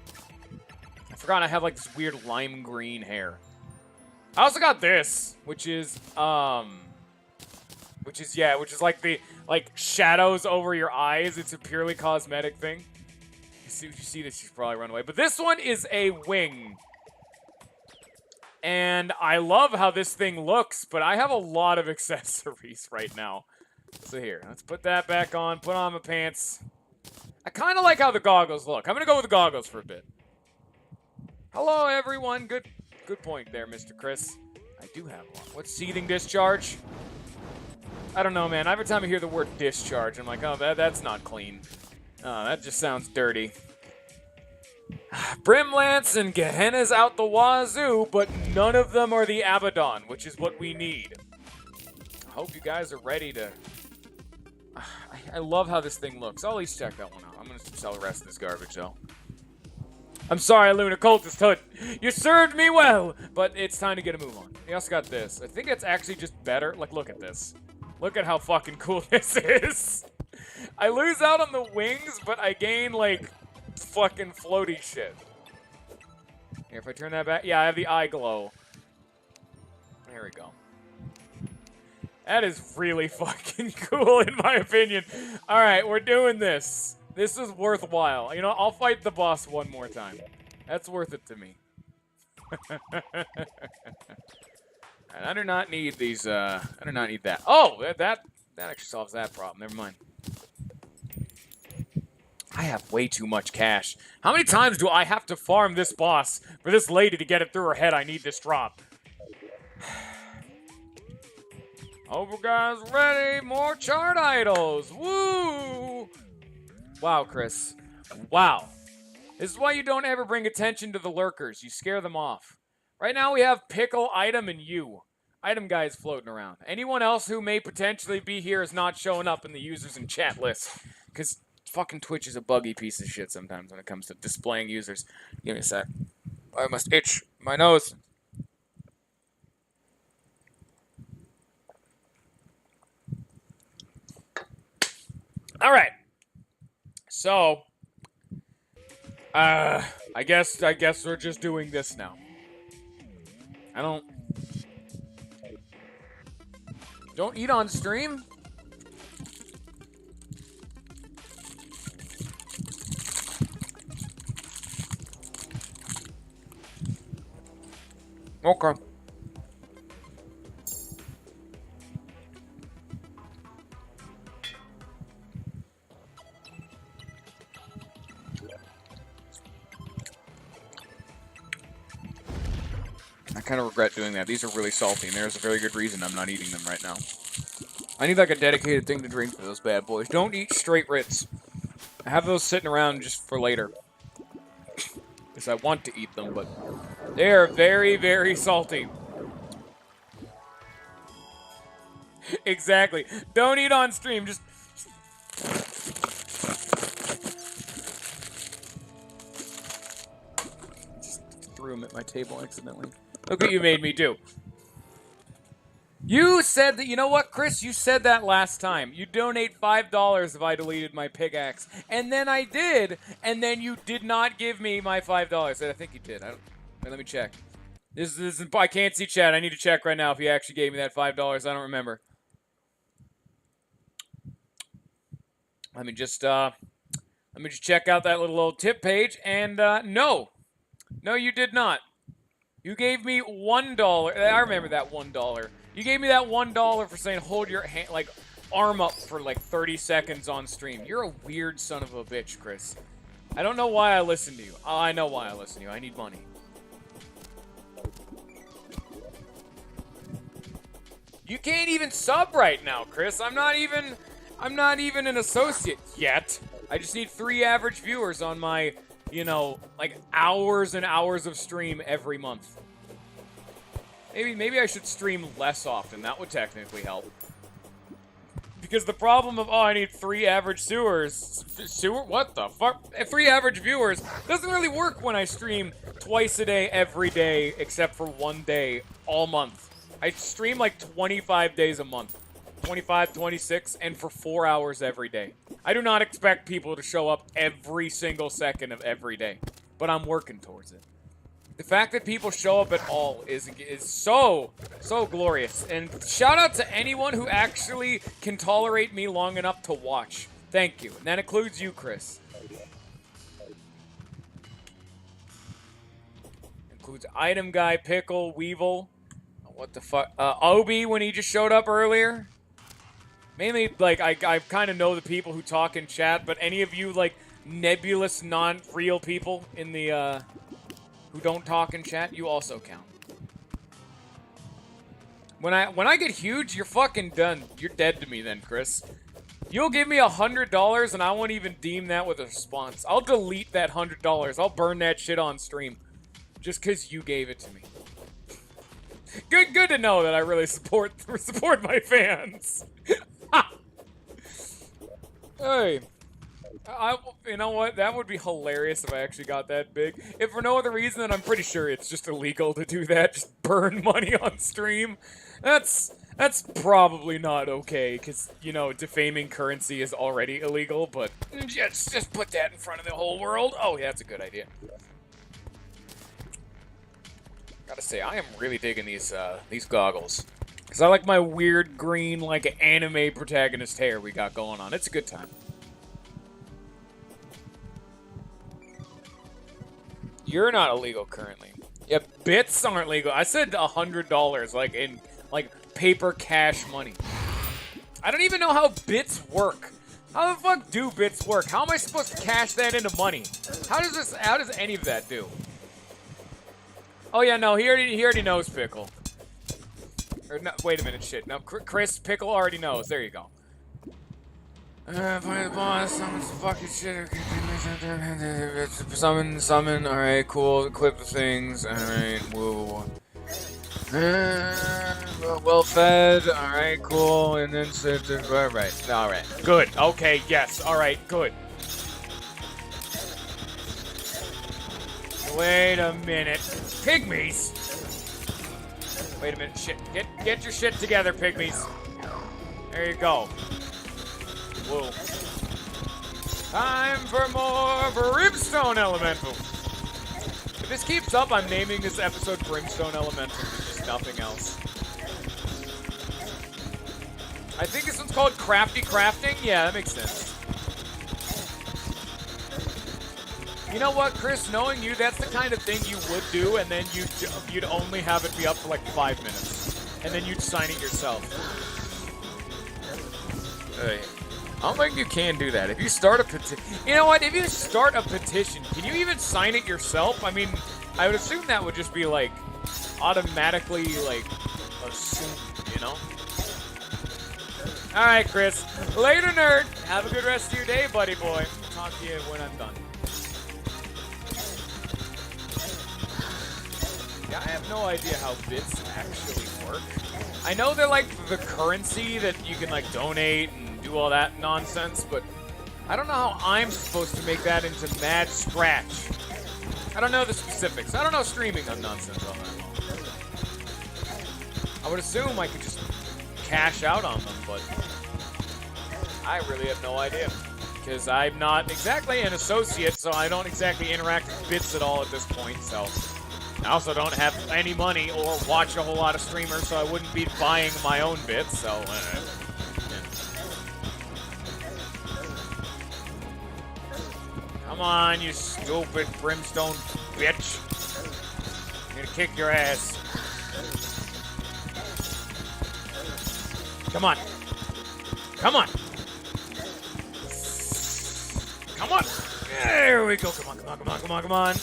I forgot I have like this weird lime green hair. I also got this, which is like the shadows over your eyes. It's a purely cosmetic thing. You see this, she's probably run away. But this one is a wing. And I love how this thing looks, but I have a lot of accessories right now. So here, let's put that back on, put on my pants. I kind of like how the goggles look. I'm going to go with the goggles for a bit. Hello, everyone. Good point there, Mr. Chris. I do have one. What's seething discharge? I don't know, man. Every time I hear the word discharge, I'm like, oh, that's not clean. That just sounds dirty. Brimlance and Gehenna's out the wazoo, but none of them are the Abaddon, which is what we need. I hope you guys are ready to... I love how this thing looks. I'll at least check that one out. I'm going to sell the rest of this garbage, though. I'm sorry, Luna Cultist Hood. You served me well, but it's time to get a move on. We also got this. I think it's actually just better. Like, look at this. Look at how fucking cool this is. I lose out on the wings, but I gain, like, fucking floaty shit. Here, if I turn that back. Yeah, I have the eye glow. There we go. That is really fucking cool, in my opinion. All right, we're doing this. This is worthwhile. You know, I'll fight the boss one more time. That's worth it to me. I do not need these, I do not need that. Oh, that actually solves that problem. Never mind. I have way too much cash. How many times do I have to farm this boss for this lady to get it through her head I need this drop? Hope you guys ready. More chart idols. Woo! Wow, Chris. Wow. This is why you don't ever bring attention to the lurkers. You scare them off. Right now we have Pickle, Item, and you. Item guy is floating around. Anyone else who may potentially be here is not showing up in the users and chat list. Because fucking Twitch is a buggy piece of shit sometimes when it comes to displaying users. Give me a sec. I must itch my nose. All right. So, I guess we're just doing this now. Don't eat on stream? Okay. I kind of regret doing that. These are really salty, and there's a very good reason I'm not eating them right now. I need like a dedicated thing to drink for those bad boys. Don't eat straight Ritz. I have those sitting around just for later. Because I want to eat them, but they are very, very salty. Exactly. Don't eat on stream. Just threw him at my table accidentally. Look what you made me do. You said that, you know what, Chris? You said that last time. You donate $5 if I deleted my pickaxe. And then I did, and then you did not give me my $5. I think you did. Let me check. I can't see chat. I need to check right now if you actually gave me that $5. I don't remember. Let me just check out that little old tip page, and no, you did not. You gave me $1. I remember that $1. You gave me that $1 for saying hold your hand, like arm up for like 30 seconds on stream. You're a weird son of a bitch, Chris. I don't know why I listen to you. Oh, I know why I listen to you. I need money. You can't even sub right now, Chris. I'm not even an associate yet. I just need 3 average viewers on my, like hours and hours of stream every month. Maybe I should stream less often. That would technically help. Because the problem of, I need 3 average viewers. What the fuck? 3 average viewers doesn't really work when I stream twice a day, every day, except for 1 day, all month. I stream like 25 days a month. 25, 26, and for 4 hours every day. I do not expect people to show up every single second of every day. But I'm working towards it. The fact that people show up at all is so glorious. And shout out to anyone who actually can tolerate me long enough to watch. Thank you. And that includes you, Chris. Includes Item Guy, Pickle, Weevil. What the fuck? Obi, when he just showed up earlier. Mainly, like, I kind of know the people who talk in chat, but any of you, like, nebulous, non-real people in the, who don't talk in chat, you also count. When I get huge, you're fucking done. You're dead to me then, Chris. You'll give me $100 and I won't even deem that with a response. I'll delete that $100. I'll burn that shit on stream. Just because you gave it to me. Good to know that I really support my fans. Hey. You know what? That would be hilarious if I actually got that big. If for no other reason, then I'm pretty sure it's just illegal to do that. Just burn money on stream. That's probably not okay, because, defaming currency is already illegal, but just put that in front of the whole world. Oh, yeah, that's a good idea. Gotta say, I am really digging these goggles. Because I like my weird green, like, anime protagonist hair we got going on. It's a good time. You're not illegal currently. Yeah, bits aren't legal. I said $100, like in paper cash money. I don't even know how bits work. How the fuck do bits work? How am I supposed to cash that into money? How does any of that do? Oh yeah, no, he already knows Pickle. Or no, wait a minute, shit. No, Chris, Pickle already knows. There you go. Find the boss, summon some fucking shit. Summon, alright, cool. Equip the things, alright, woo. Well fed, alright, cool. And then sit, alright, good. Okay, yes, alright, good. Wait a minute. Pygmies! Wait a minute, shit. Get your shit together, pygmies. There you go. Whoa. Time for more Brimstone Elemental. If this keeps up, I'm naming this episode Brimstone Elemental. There's just nothing else. I think this one's called Crafty Crafting. Yeah, that makes sense. You know what, Chris? Knowing you, that's the kind of thing you would do, and then you'd only have it be up for like 5 minutes, and then you'd sign it yourself. Hey. I don't think you can do that. If you start a petition... You know what? If you start a petition, can you even sign it yourself? I mean, I would assume that would just be, like, automatically, like, assumed, you know? Alright, Chris. Later, nerd. Have a good rest of your day, buddy boy. Talk to you when I'm done. Yeah, I have no idea how bits actually work. work. I know they're like the currency that you can like donate and do all that nonsense, but I don't know how I'm supposed to make that into mad scratch. I don't know the specifics. I don't know streaming on nonsense on that. I would assume I could just cash out on them, but I really have no idea. Because I'm not exactly an associate, so I don't exactly interact with bits at all at this point, so... I also don't have any money or watch a whole lot of streamers, so I wouldn't be buying my own bits, so... yeah. Come on, you stupid Brimstone bitch. I'm gonna kick your ass. Come on. Come on. Come on. There we go. Come on, come on, come on, come on, come on.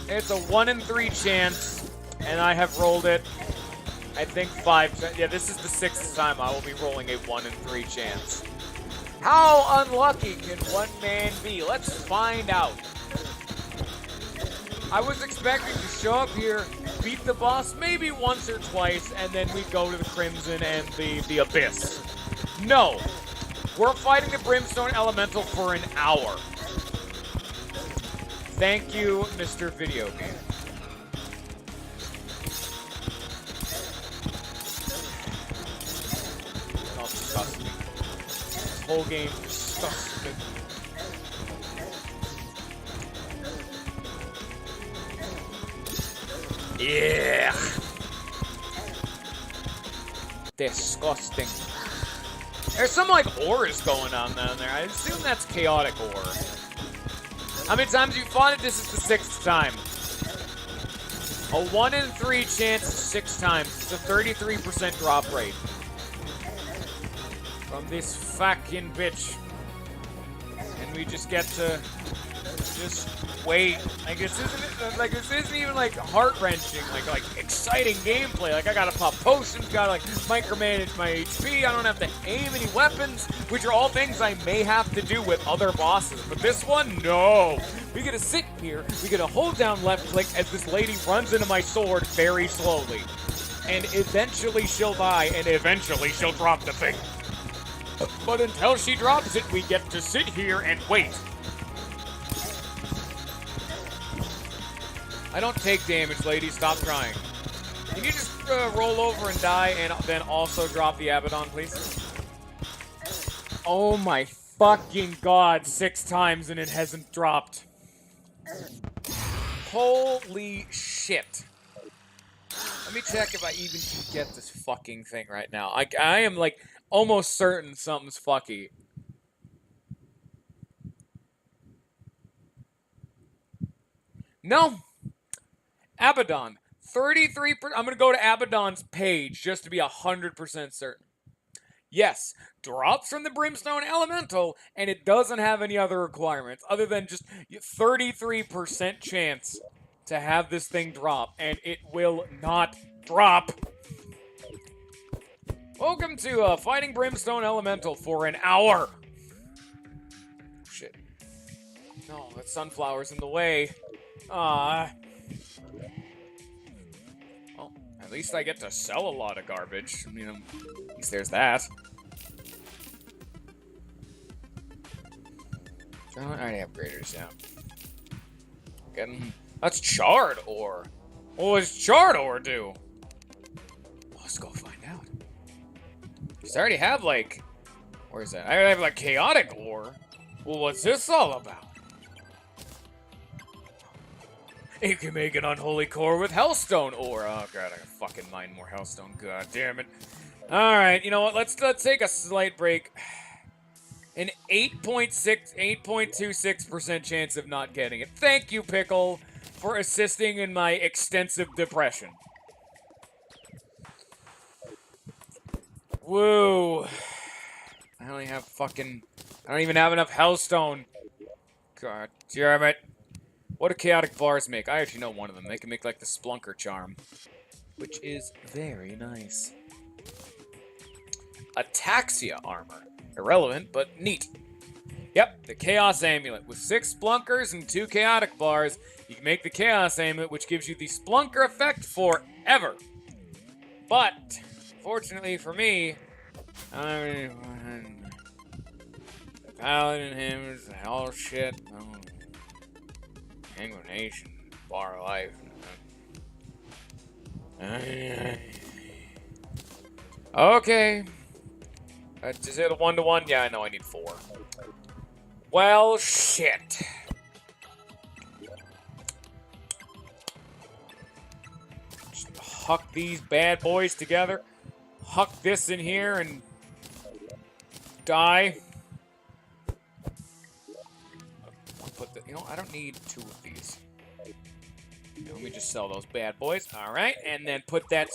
It's a 1 in 3 chance, and I have rolled it, I think 5. Yeah, this is the 6th time I will be rolling a 1 in 3 chance. How unlucky can one man be? Let's find out. I was expecting to show up here, beat the boss maybe once or twice, and then we go to the Crimson and the Abyss. No. We're fighting the Brimstone Elemental for an hour. Thank you, Mr. Video Game. Oh, disgusting. This whole game disgusts me. Yeah. Disgusting. There's some like auras going on down there. I assume that's chaotic aura. How many times have you fought it? This is the 6th time. A 1 in 3 chance 6 times. It's a 33% drop rate. From this fucking bitch. And we just get to just wait. Like this isn't even like heart-wrenching, like exciting gameplay. Like I gotta pop potions, gotta like micromanage my HP, I don't have to aim any weapons, which are all things I may have to do with other bosses. But this one, no. We gotta sit here, we gotta hold down left click as this lady runs into my sword very slowly. And eventually she'll die, and eventually she'll drop the thing. But until she drops it, we get to sit here and wait. I don't take damage, lady. Stop trying. Can you just roll over and die and then also drop the Abaddon, please? Oh my fucking god. 6 times and it hasn't dropped. Holy shit. Let me check if I even can get this fucking thing right now. I am like almost certain something's fucky. No. Abaddon, 33%. I'm going to go to Abaddon's page just to be 100% certain. Yes, drops from the Brimstone Elemental, and it doesn't have any other requirements other than just 33% chance to have this thing drop, and it will not drop. Welcome to fighting Brimstone Elemental for an hour. Shit. No, that sunflower's in the way. Well, at least I get to sell a lot of garbage. You know, at least there's that. I already have graders, yeah. Getting... That's charred ore. What does charred ore do? Let's go find out. Because I already have, like... Where is that? I already have, like, chaotic ore. Well, what's this all about? You can make an unholy core with hellstone ore. Oh, God, I gotta fucking mine more hellstone. God damn it. Alright, you know what? Let's take a slight break. An 8.26% chance of not getting it. Thank you, Pickle, for assisting in my extensive depression. Woo. I only have fucking... I don't even have enough hellstone. God damn it. What do chaotic bars make? I actually know one of them. They can make like the Splunker charm, which is very nice. Ataxia armor. Irrelevant, but neat. Yep, the Chaos Amulet. With 6 Splunkers and 2 chaotic bars, you can make the Chaos Amulet, which gives you the Splunker effect forever. But, fortunately for me, the Paladin Hymns, all shit. Sanguination, bar life. Okay. Is it a 1-to-1? Yeah, I know I need 4. Well, shit. Just huck these bad boys together. Huck this in here and die. Put the, you know, I don't need 2 of these. Let me just sell those bad boys. All right, and then put that.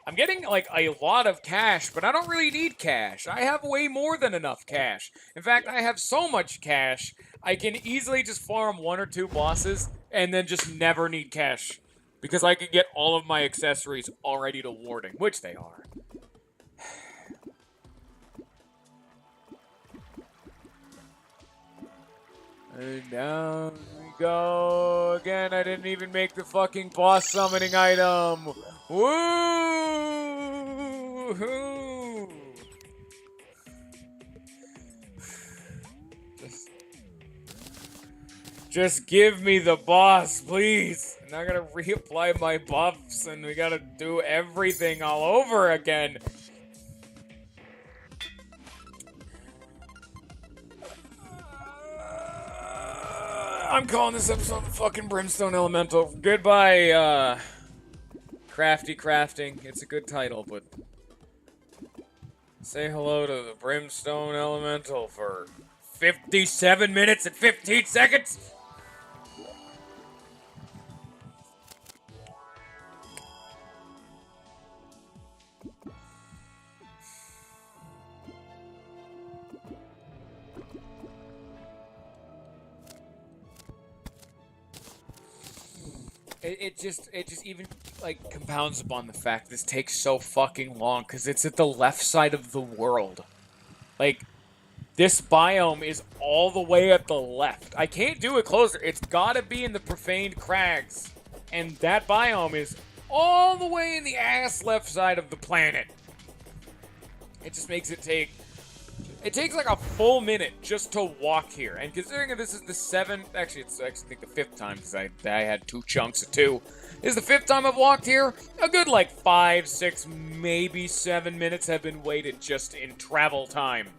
I'm getting like a lot of cash, but I don't really need cash. I have way more than enough cash. In fact, I have so much cash, I can easily just farm 1 or 2 bosses and then just never need cash. Because I can get all of my accessories already to warding, which they are. And down we go again. I didn't even make the fucking boss summoning item. Woo! Just give me the boss, please. I'm not gonna reapply my buffs, and we gotta do everything all over again. I'm calling this episode the fucking Brimstone Elemental. Goodbye, Crafty Crafting. It's a good title, but say hello to the Brimstone Elemental for 57 minutes and 15 seconds. It just even, like, compounds upon the fact this takes so fucking long, because it's at the left side of the world. Like, this biome is all the way at the left. I can't do it closer. It's gotta be in the Profaned Crags. And that biome is all the way in the ass left side of the planet. It just makes it take... It takes like a full minute just to walk here. And considering that this is the 7th... Actually, it's I think the 5th time, because I had 2 chunks of 2. This is the 5th time I've walked here. A good like 5, 6, maybe 7 minutes have been waited just in travel time.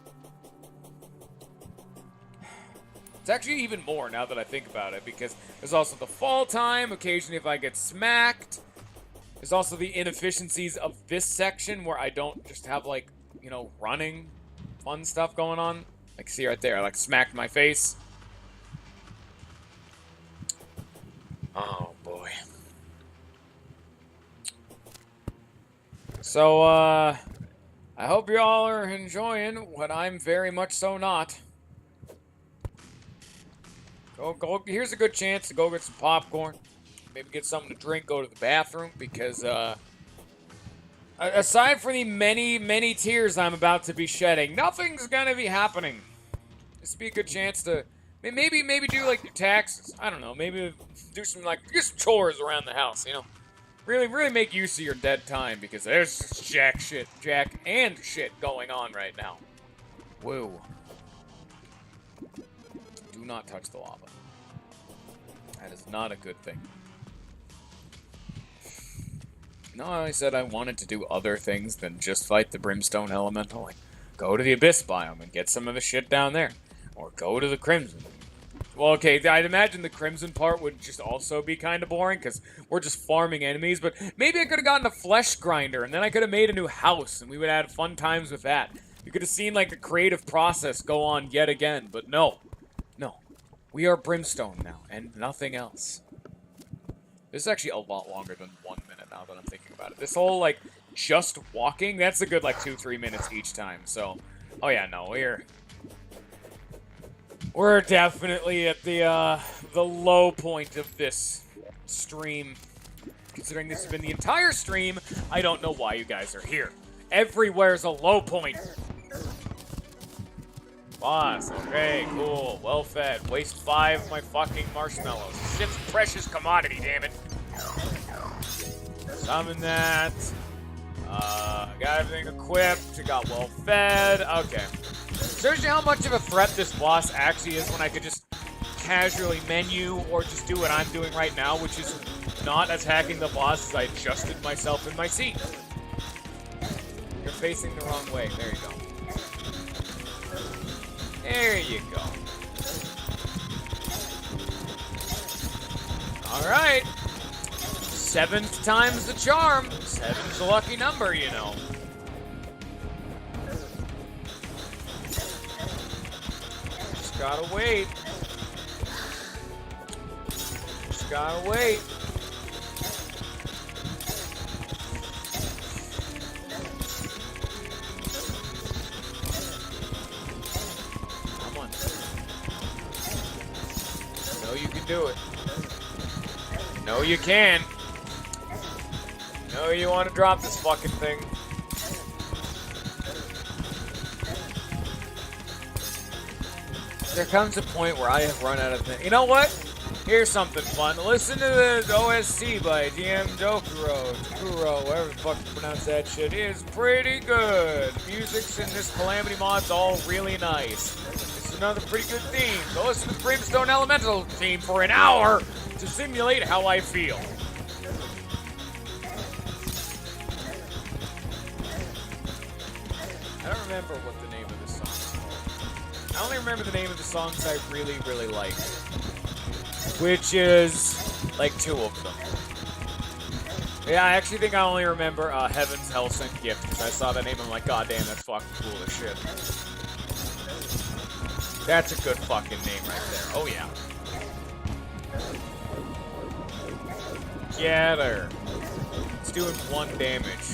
It's actually even more now that I think about it, because there's also the fall time, occasionally if I get smacked. There's also the inefficiencies of this section where I don't just have, like, you know, running fun stuff going on. Like, see right there, I, like, smacked my face. Oh, boy. So, I hope y'all are enjoying what I'm very much so not. Go, here's a good chance to go get some popcorn. Maybe get something to drink, go to the bathroom, because, aside from the many, many tears I'm about to be shedding, nothing's gonna be happening. This would be a good chance to maybe do, like, your taxes. I don't know, maybe do some, like, just chores around the house, you know? Really make use of your dead time, because there's jack and shit going on right now. Woo. Do not touch the lava. That is not a good thing. No, I said I wanted to do other things than just fight the Brimstone Elemental. Like, go to the Abyss biome and get some of the shit down there. Or go to the Crimson. Well, okay, I'd imagine the Crimson part would just also be kind of boring, because we're just farming enemies, but maybe I could have gotten a Flesh Grinder, and then I could have made a new house, and we would have had fun times with that. You could have seen, like, a creative process go on yet again, but no. No. We are Brimstone now, and nothing else. This is actually a lot longer than 1 minute now that I'm thinking about it. This whole, like, just walking, that's a good, like, 2-3 minutes each time, so... Oh yeah, no, we're definitely at the the low point of this stream. Considering this has been the entire stream, I don't know why you guys are here. Everywhere's a low point. Boss, okay, cool, well fed. Waste 5 of my fucking marshmallows. Shit's a precious commodity, damn it. Summon that. Got everything equipped. Got well fed. Okay. Shows you how much of a threat this boss actually is when I could just casually menu or just do what I'm doing right now, which is not attacking the boss as I adjusted myself in my seat. You're facing the wrong way. There you go. There you go. Alright. 7th time's the charm. 7's the lucky number, you know. Just gotta wait. Just gotta wait. You can do it. No, you can. No, you want to drop this fucking thing. There comes a point where I have run out of things. You know what? Here's something fun. Listen to the OST by DM Dokuro, whatever the fuck you pronounce that shit, is pretty good. Music's in this Calamity Mod's all really nice. Another pretty good theme. Go listen to the Brimstone Elemental theme for an hour to simulate how I feel. I don't remember what the name of this song is called. I only remember the name of the songs I really, really like. Which is like 2 of them. Yeah, I actually think I only remember Heaven's Hell Sent Gift, because I saw that name and I'm like, god damn, that's fucking cool as shit. That's a good fucking name right there. Oh, yeah. Get her. It's doing 1 damage.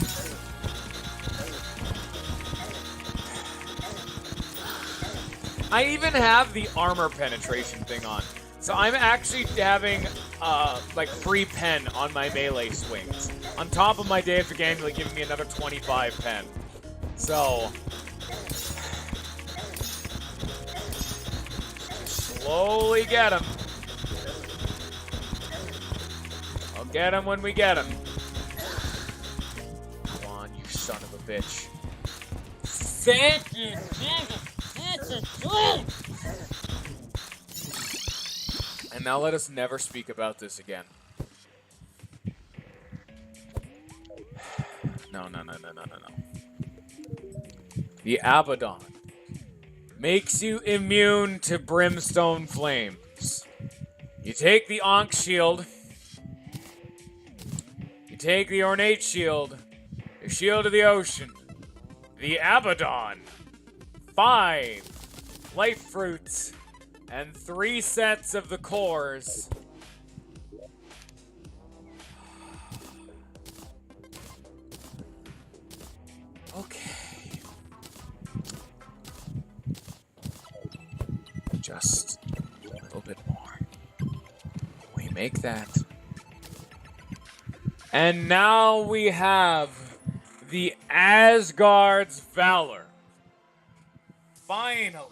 I even have the armor penetration thing on. So I'm actually having, like, free pen on my melee swings. On top of my Deific Amulet giving me another 25 pen. So... slowly get him. I'll get him when we get him. Come on, you son of a bitch. Thank you, And now let us never speak about this again. No. The Abaddon makes you immune to Brimstone flames. You take the Ankh shield. You take the ornate shield. The shield of the ocean. The Abaddon. 5 life fruits. And 3 sets of the cores. Okay. Just a little bit more. We make that. And now we have the Asgard's Valor. Finally.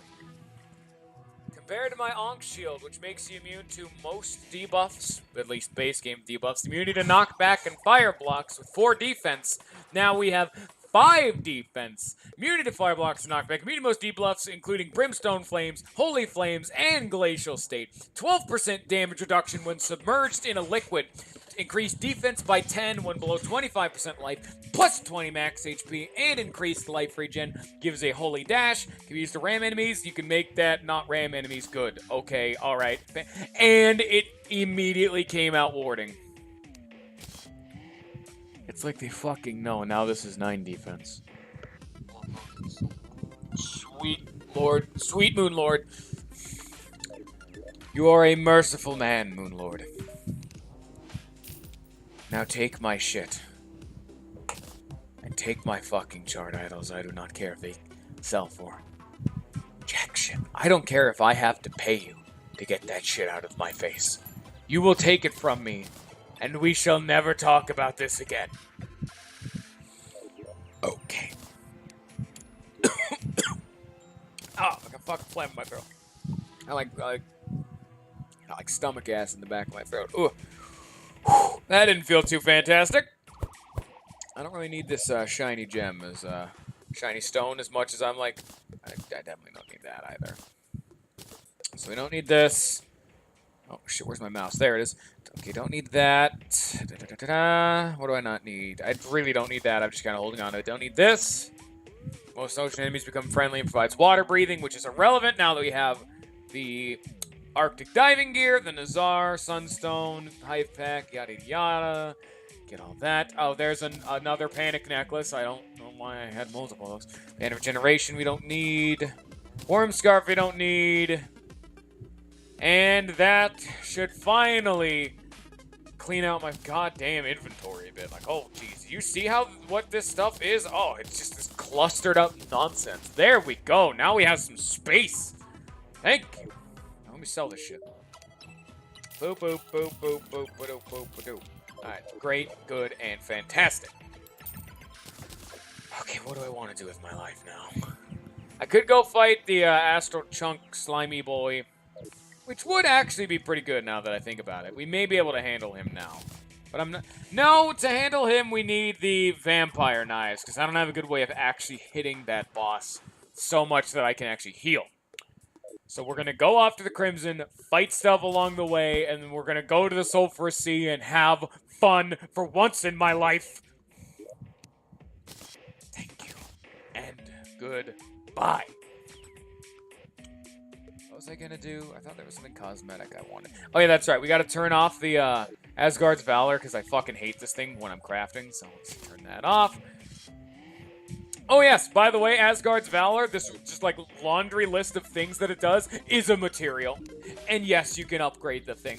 Compared to my Ankh shield, which makes you immune to most debuffs, at least base game debuffs, immunity to knockback and fire blocks with 4 defense, now we have 5 defense, immunity to fire blocks and knockback, immunity to most debuffs, including Brimstone Flames, Holy Flames, and Glacial State. 12% damage reduction when submerged in a liquid. Increased defense by 10 when below 25% life, plus 20 max HP, and increased life regen. Gives a Holy Dash. Can be used to ram enemies. You can make that not ram enemies good. Okay, alright. And it immediately came out warding. It's like they fucking know. Now this is 9 defense. Sweet Lord. Sweet Moon Lord. You are a merciful man, Moon Lord. Now take my shit. And take my fucking chart idols. I do not care if they sell for jack shit. I don't care if I have to pay you to get that shit out of my face. You will take it from me, and we shall never talk about this again. Okay. Oh, I got fucking phlegm in my throat. I like stomach gas in the back of my throat. Ooh. Whew. That didn't feel too fantastic. I don't really need this shiny gem as shiny stone as much as I'm like. I definitely don't need that either. So we don't need this. Oh shit, where's my mouse? There it is. Okay, don't need that. What do I not need? I really don't need that. I'm just kind of holding on to it. Don't need this. Most ocean enemies become friendly and provides water breathing, which is irrelevant now that we have the Arctic diving gear, the Nazar, Sunstone, Hive Pack, yada yada. Get all that. Oh, there's another panic necklace. I don't know why I had multiple of those. Band of Regeneration we don't need. Worm Scarf we don't need. And that should finally clean out my goddamn inventory a bit. Like, oh, jeez. You see what this stuff is? Oh, it's just this clustered up nonsense. There we go. Now we have some space. Thank you. Now let me sell this shit. Boop, boop, boop, boop, boop, boop, boop, boop, boop. Alright, great, good, and fantastic. Okay, what do I want to do with my life now? I could go fight the Astral Chunk Slimy Boy, which would actually be pretty good now that I think about it. We may be able to handle him now. But I'm not... No, to handle him, we need the Vampire Knives, because I don't have a good way of actually hitting that boss so much that I can actually heal. So we're going to go off to the Crimson, fight stuff along the way, and then we're going to go to the Sulphurous Sea and have fun for once in my life. Thank you. And goodbye. What was I going to do? I thought there was something cosmetic I wanted. Oh, yeah, that's right. We got to turn off the Asgard's Valor, because I fucking hate this thing when I'm crafting, so let's turn that off. Oh yes, by the way, Asgard's Valor, this just like laundry list of things that it does, is a material. And yes, you can upgrade the thing.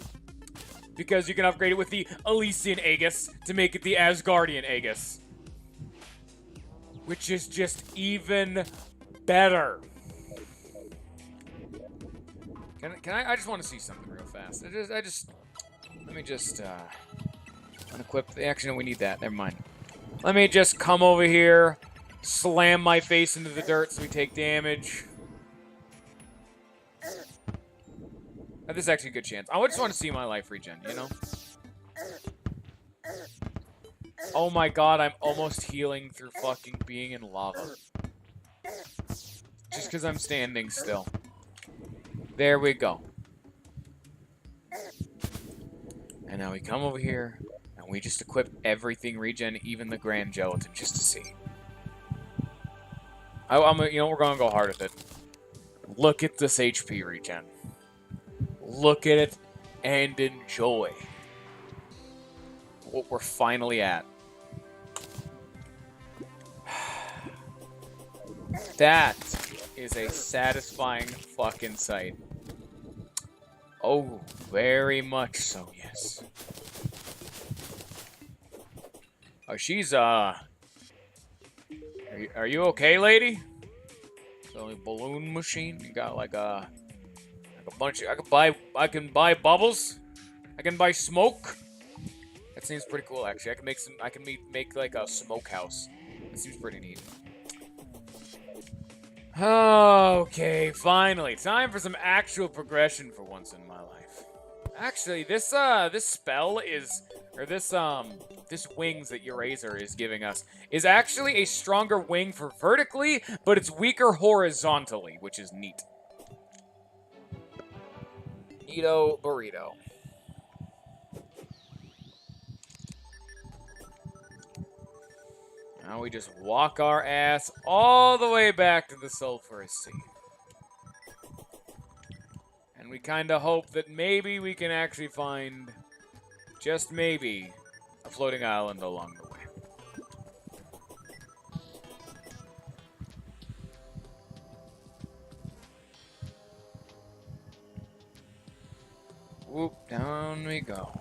Because you can upgrade it with the Elysian Aegis to make it the Asgardian Aegis. Which is just even better. Can I just want to see something real fast. Let me just unequip the action. We need that, never mind. Let me just come over here. Slam my face into the dirt so we take damage. This is actually a good chance. I just want to see my life regen, you know? Oh my god, I'm almost healing through fucking being in lava. Just because I'm standing still. There we go. And now we come over here, and we just equip everything regen, even the Grand Gelatin, just to see. You know, we're going to go hard with it. Look at this HP regen. Look at it and enjoy what we're finally at. That is a satisfying fucking sight. Oh, very much so, yes. Oh, she's, Are you okay, lady? The only balloon machine? You got like a bunch of... I can buy bubbles. I can buy smoke. That seems pretty cool, actually. I can make like a smokehouse. That seems pretty neat. Okay, finally. Time for some actual progression for once in my life. Actually, this spell is... Or this wings that Eraser is giving us is actually a stronger wing for vertically, but it's weaker horizontally, which is neat. Neato burrito. Now we just walk our ass all the way back to the Sulphurous Sea. And we kind of hope that maybe we can actually find... Just maybe, a floating island along the way. Whoop, down we go.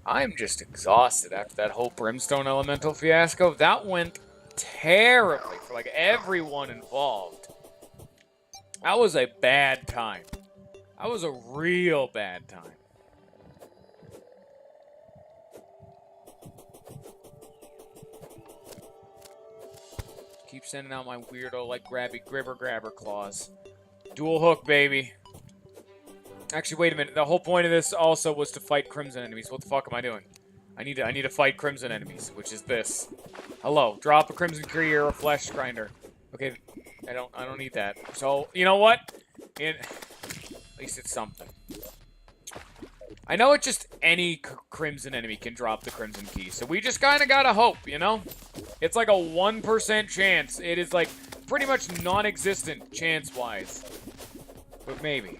I'm just exhausted after that whole Brimstone Elemental fiasco. That went terribly for, like, everyone involved. That was a bad time. That was a real bad time. Keep sending out my weirdo, like, grabber claws. Dual hook, baby. Actually, wait a minute. The whole point of this also was to fight Crimson enemies. What the fuck am I doing? I need to fight Crimson enemies, which is this. Hello, drop a Crimson Courier or a Flesh Grinder. Okay, I don't need that. So, you know what? At least it's something. I know it's just any Crimson enemy can drop the Crimson Key, so we just kind of gotta hope, you know? It's like a 1% chance. It is like pretty much non-existent chance-wise. But maybe.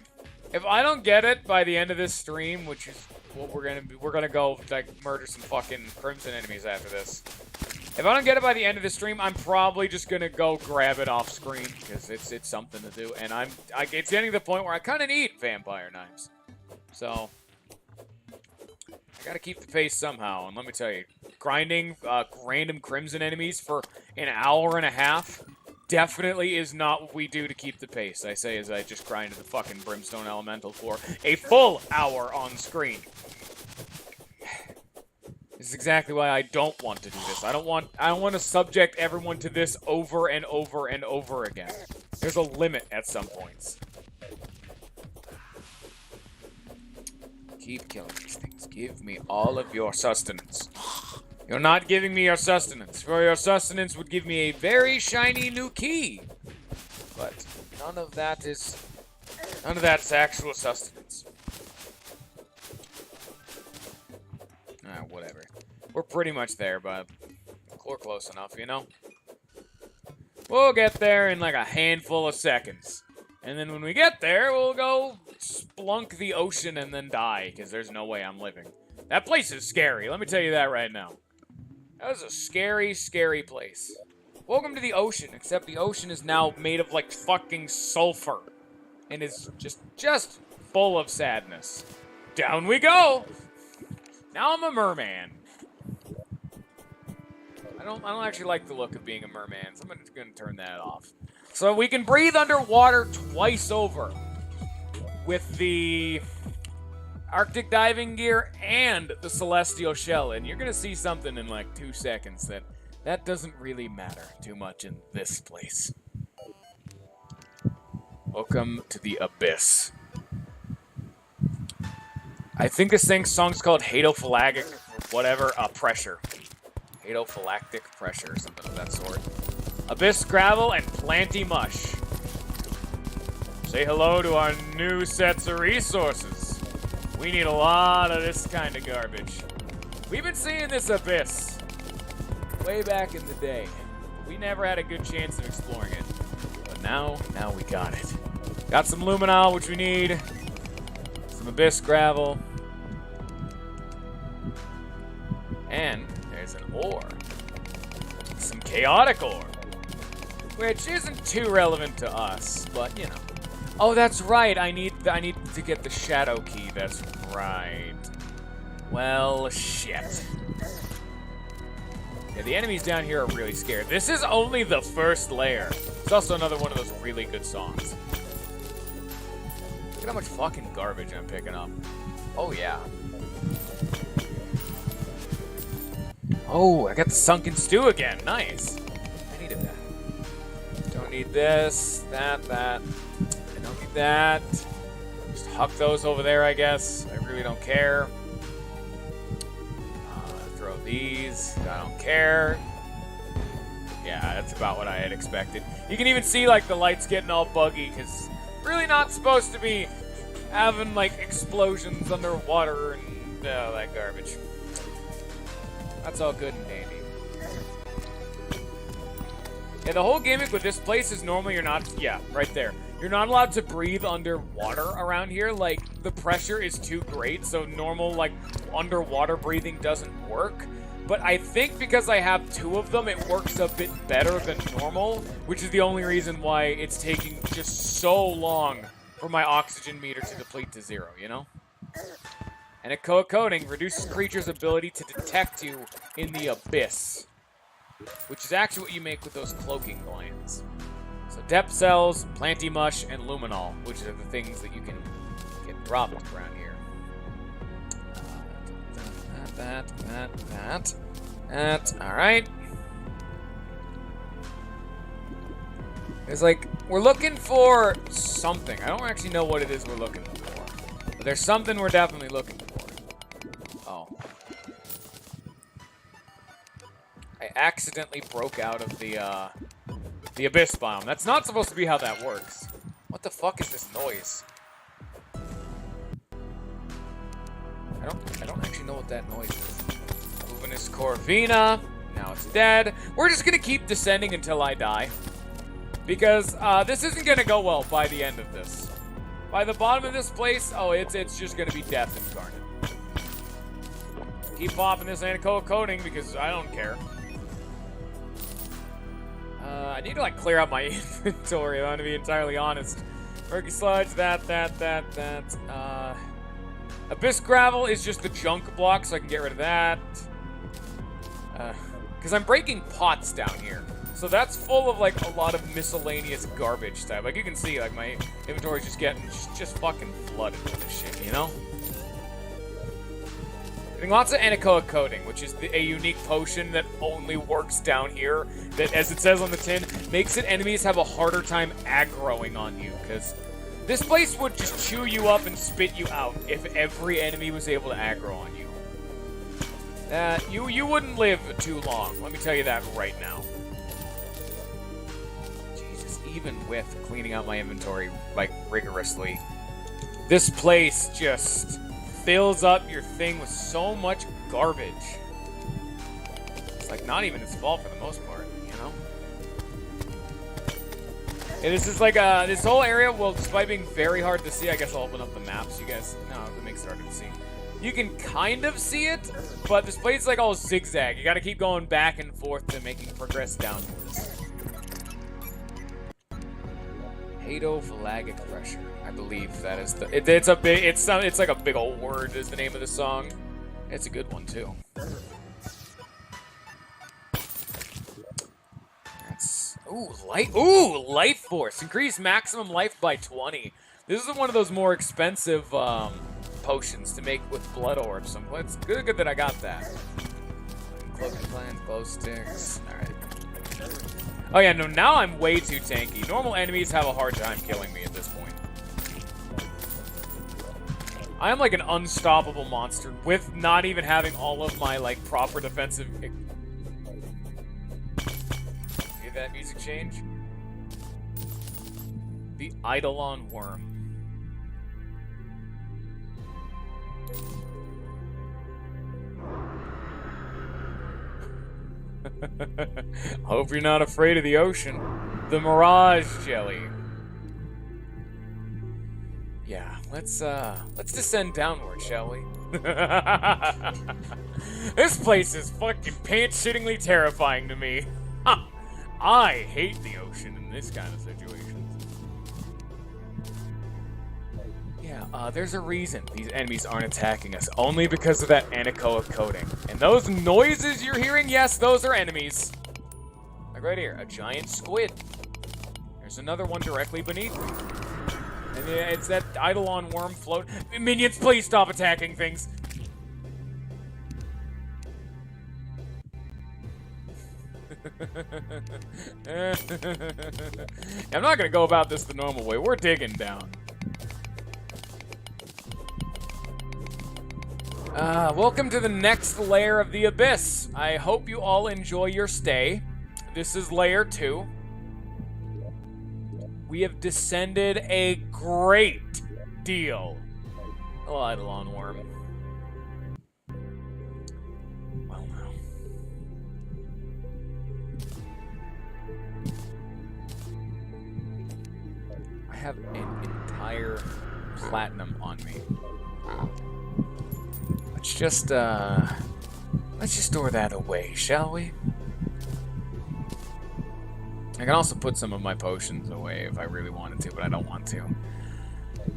If I don't get it by the end of this stream, which is what we're gonna go like murder some fucking Crimson enemies after this. If I don't get it by the end of the stream, I'm probably just gonna go grab it off screen because it's something to do, and it's getting to the point where I kind of need vampire knives. So I gotta keep the pace somehow, and let me tell you, grinding random Crimson enemies for an hour and a half definitely is not what we do to keep the pace. I say as I just grinded the fucking Brimstone Elemental for a full hour on screen. This is exactly why I don't want to do this. I don't want to subject everyone to this over and over and over again. There's a limit at some points. Keep killing these things. Give me all of your sustenance. You're not giving me your sustenance, for your sustenance would give me a very shiny new key. But none of that's actual sustenance. Whatever. We're pretty much there, but we're close enough, you know? We'll get there in like a handful of seconds. And then when we get there, we'll go splunk the ocean and then die, because there's no way I'm living. That place is scary, let me tell you that right now. That was a scary, scary place. Welcome to the ocean, except the ocean is now made of, like, fucking sulfur. And is just full of sadness. Down we go! Now I'm a merman. I don't actually like the look of being a merman, so I'm just gonna turn that off. So we can breathe underwater twice over with the Arctic diving gear and the celestial shell, and you're gonna see something in like 2 seconds that doesn't really matter too much in this place. Welcome to the Abyss. I think this song's called Hatophylactic, whatever, pressure. Hatophylactic pressure, or something of that sort. Abyss gravel and planty mush. Say hello to our new sets of resources. We need a lot of this kind of garbage. We've been seeing this abyss way back in the day. We never had a good chance of exploring it. But now we got it. Got some luminol, which we need. Some abyss gravel. And there's an ore. Some chaotic ore. Which isn't too relevant to us, but you know. Oh, that's right. I need to get the shadow key. That's right. Well, shit. Yeah, the enemies down here are really scared. This is only the first layer. It's also another one of those really good songs. Look at how much fucking garbage I'm picking up. Oh, yeah. Oh, I got the sunken stew again. Nice. I needed that. Don't need this, that. I don't need that. Just huck those over there, I guess. I really don't care. Throw these. I don't care. Yeah, that's about what I had expected. You can even see, like, the lights getting all buggy, because really not supposed to be having, like, explosions underwater and all that garbage. That's all good and dandy. Yeah, the whole gimmick with this place is normally you're not... Yeah, right there. You're not allowed to breathe underwater around here. Like, the pressure is too great, so normal, like, underwater breathing doesn't work. But I think because I have 2 of them, it works a bit better than normal, which is the only reason why it's taking just so long for my oxygen meter to deplete to 0, you know? And a coating reduces creatures' ability to detect you in the abyss, which is actually what you make with those cloaking glands. So depth cells, planty mush, and luminol, which are the things that you can Problems around here. That. Alright. It's like, we're looking for something. I don't actually know what it is we're looking for. But there's something we're definitely looking for. Oh. I accidentally broke out of the abyss biome. That's not supposed to be how that works. What the fuck is this noise? I don't actually know what that noise is. Luminous Corvina. Now it's dead. We're just gonna keep descending until I die. Because this isn't gonna go well by the end of this. By the bottom of this place, oh, it's just gonna be death incarnate. Keep popping this anechoic coating because I don't care. I need to like clear out my inventory. I'm gonna be entirely honest. Murky sludge, that. Abyss gravel is just the junk block, so I can get rid of that. Because I'm breaking pots down here. So that's full of like a lot of miscellaneous garbage type. Like you can see, like my inventory's just getting just fucking flooded with this shit, you know? Getting lots of anechoic coating, which is a unique potion that only works down here. That, as it says on the tin, makes it enemies have a harder time aggroing on you. Because this place would just chew you up and spit you out if every enemy was able to aggro on you. You wouldn't live too long. Let me tell you that right now. Even with cleaning out my inventory, like, rigorously, this place just fills up your thing with so much garbage. It's, like, not even its fault for the most part, you know? And this is like, this whole area, well, despite being very hard to see, I guess I'll open up the map so you guys, no, it makes it harder to see. You can kind of see it, but this place is, like, all zigzag. You gotta keep going back and forth to making progress downwards. Hadophalangic pressure. I believe that is the. It's like a big old word. Is the name of the song. It's a good one too. That's life force. Increase maximum life by 20. This is one of those more expensive potions to make with blood orbs. So it's good that I got that. Cloaking plants, glow sticks. All right. Oh yeah, no, now I'm way too tanky. Normal enemies have a hard time killing me at this point. I am like an unstoppable monster with not even having all of my like proper defensive... See that music change? The Eidolon Worm. Hope you're not afraid of the ocean. The Mirage Jelly. Yeah, let's descend downward, shall we? This place is fucking pants-shittingly terrifying to me. I hate the ocean in this kind of situation. Yeah, there's a reason these enemies aren't attacking us. Only because of that anechoic coating. And those noises you're hearing, yes, those are enemies. Like right here, a giant squid. There's another one directly beneath me. And it's that Eidolon worm float. Minions, please stop attacking things. I'm not gonna go about this the normal way. We're digging down. Welcome to the next layer of the Abyss. I hope you all enjoy your stay. This is layer 2. We have descended a great deal. Oh, Eidolon worm. Well, now. I have an entire platinum on me. Let's just store that away, shall we? I can also put some of my potions away if I really wanted to, but I don't want to.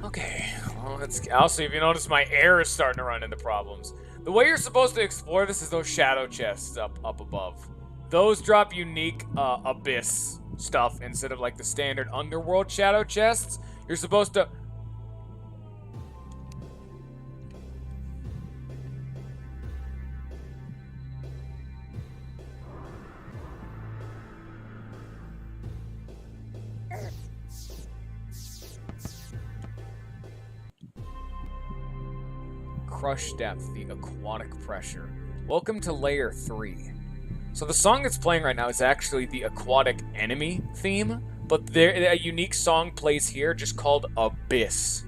Okay, well, let's... Also, if you notice, my air is starting to run into problems. The way you're supposed to explore this is those shadow chests up above. Those drop unique abyss stuff instead of like the standard underworld shadow chests. You're supposed to... crush depth, the aquatic pressure. Welcome to layer 3. So the song that's playing right now is actually the aquatic enemy theme, but a unique song plays here just called Abyss.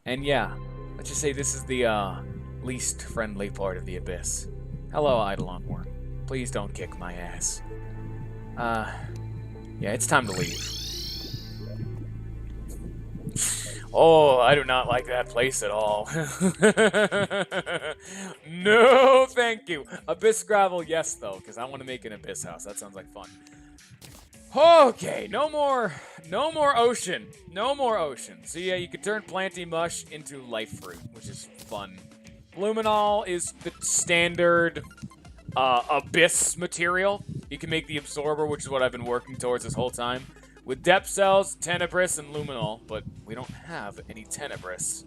And yeah, let's just say this is the least friendly part of the Abyss. Hello, Eidolon Worm. Please don't kick my ass. Yeah, it's time to leave. Oh, I do not like that place at all. No, thank you. Abyss gravel, yes, though, because I want to make an Abyss house. That sounds like fun. Okay, no more ocean. No more ocean. So yeah, you can turn planty mush into life fruit, which is fun. Luminol is the standard Abyss material. You can make the absorber, which is what I've been working towards this whole time. With depth cells, Tenebris, and Luminol, but we don't have any Tenebris.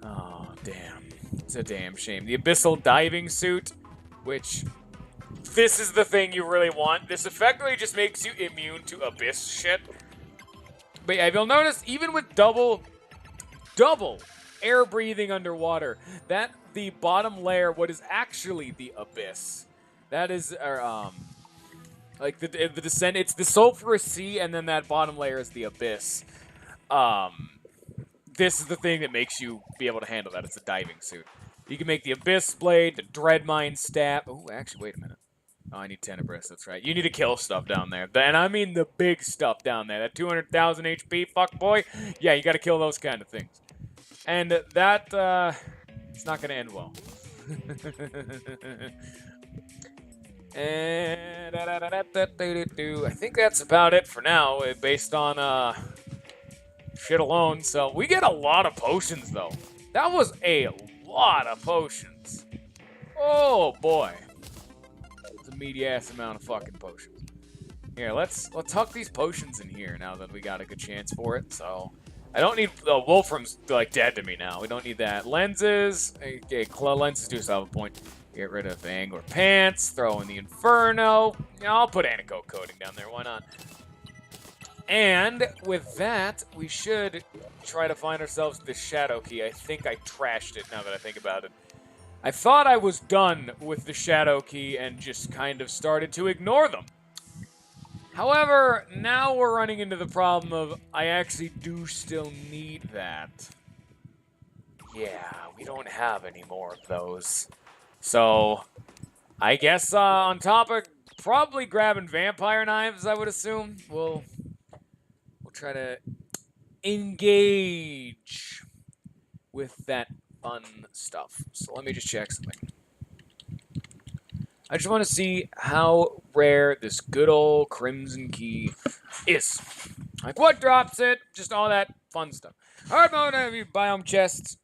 Oh, damn. It's a damn shame. The Abyssal Diving Suit, which... This is the thing you really want. This effectively just makes you immune to Abyss shit. But yeah, if you'll notice, even with double air breathing underwater, that the bottom layer, what is actually the Abyss, that is... like the descent, it's the sulfurous sea, and then that bottom layer is the Abyss. This is the thing that makes you be able to handle that. It's a diving suit. You can make the Abyss Blade, the Dreadmine Staff. Oh, actually, wait a minute. Oh, I need Tenebris, that's right. You need to kill stuff down there. And I mean the big stuff down there. That 200,000 HP fuckboy. Yeah, you gotta kill those kind of things. And that, it's not gonna end well. And I think that's about it for now, based on shit alone. So we get a lot of potions, though. That was a lot of potions. Oh boy, it's a meaty ass amount of fucking potions. Here, let's tuck these potions in here now that we got a good chance for it. So I don't need Wolfram's like dead to me now. We don't need that. Lenses, okay, lenses do still have a point. Get rid of Angler Pants, throw in the Inferno. Yeah, I'll put Anticoat Coating down there, why not? And with that, we should try to find ourselves the Shadow Key. I think I trashed it now that I think about it. I thought I was done with the Shadow Key and just kind of started to ignore them. However, now we're running into the problem of I actually do still need that. Yeah, we don't have any more of those. So, I guess on top of probably grabbing vampire knives, I would assume, we'll try to engage with that fun stuff. So let me just check something. I just want to see how rare this good old Crimson Key is. Like what drops it, just all that fun stuff. Hard mode, biome chests.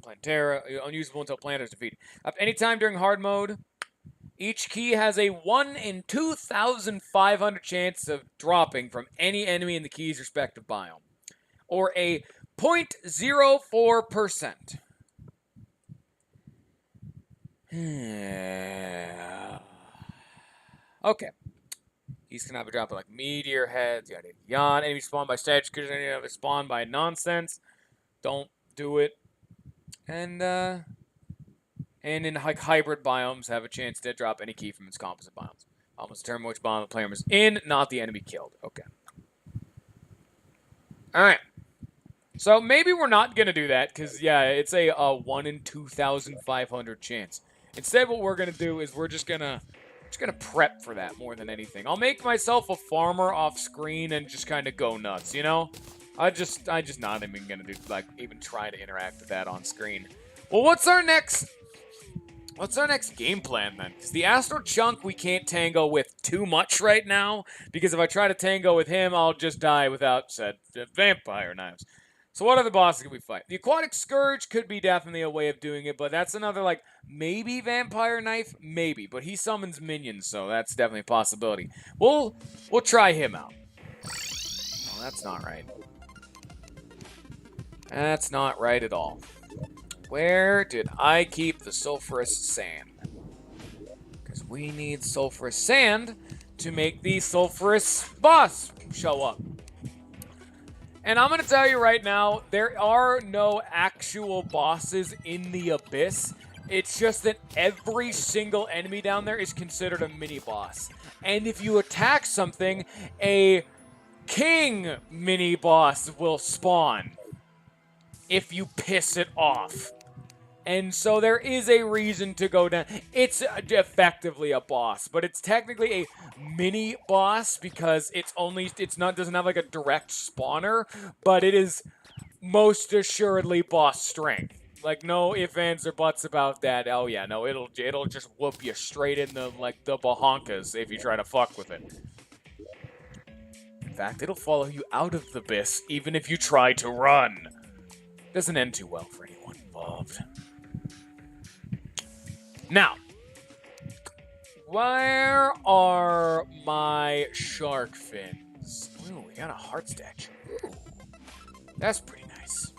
Plantera, unusable until plant is defeated. At any time during hard mode, each key has a 1 in 2,500 chance of dropping from any enemy in the key's respective biome. Or a 0.04%. Okay. Keys cannot be dropped like meteor heads, yada yada. Enemy spawned by statues, any of it spawned by nonsense. Don't do it. And in like hybrid biomes, have a chance to drop any key from its composite biomes. Almost determine which biome the player is in, not the enemy killed. Okay. All right. So maybe we're not gonna do that because yeah, it's a 1 in 2,500 chance. Instead, what we're gonna do is we're just gonna prep for that more than anything. I'll make myself a farmer off screen and just kind of go nuts, you know. I just not even gonna do even try to interact with that on screen. Well, what's our next game plan then? Because the Astral Chunk we can't tango with too much right now. Because if I try to tango with him, I'll just die without said vampire knives. So what other bosses can we fight? The Aquatic Scourge could be definitely a way of doing it, but that's another like maybe vampire knife, maybe. But he summons minions, so that's definitely a possibility. We'll try him out. Oh, that's not right. That's not right at all. Where did I keep the sulfurous sand? Because we need sulfurous sand to make the sulfurous boss show up. And I'm going to tell you right now, there are no actual bosses in the Abyss. It's just that every single enemy down there is considered a mini-boss. And if you attack something, a king mini-boss will spawn if you piss it off. And so there is a reason to go down. It's effectively a boss, but it's technically a mini boss because doesn't have like a direct spawner, but it is most assuredly boss strength. Like no ifs, ands, or buts about that. Oh yeah, no, it'll just whoop you straight in the bahonkas if you try to fuck with it. In fact, it'll follow you out of the abyss even if you try to run. Doesn't end too well for anyone involved. Now, where are my shark fins? Ooh, we got a heart statue. Ooh, that's pretty nice.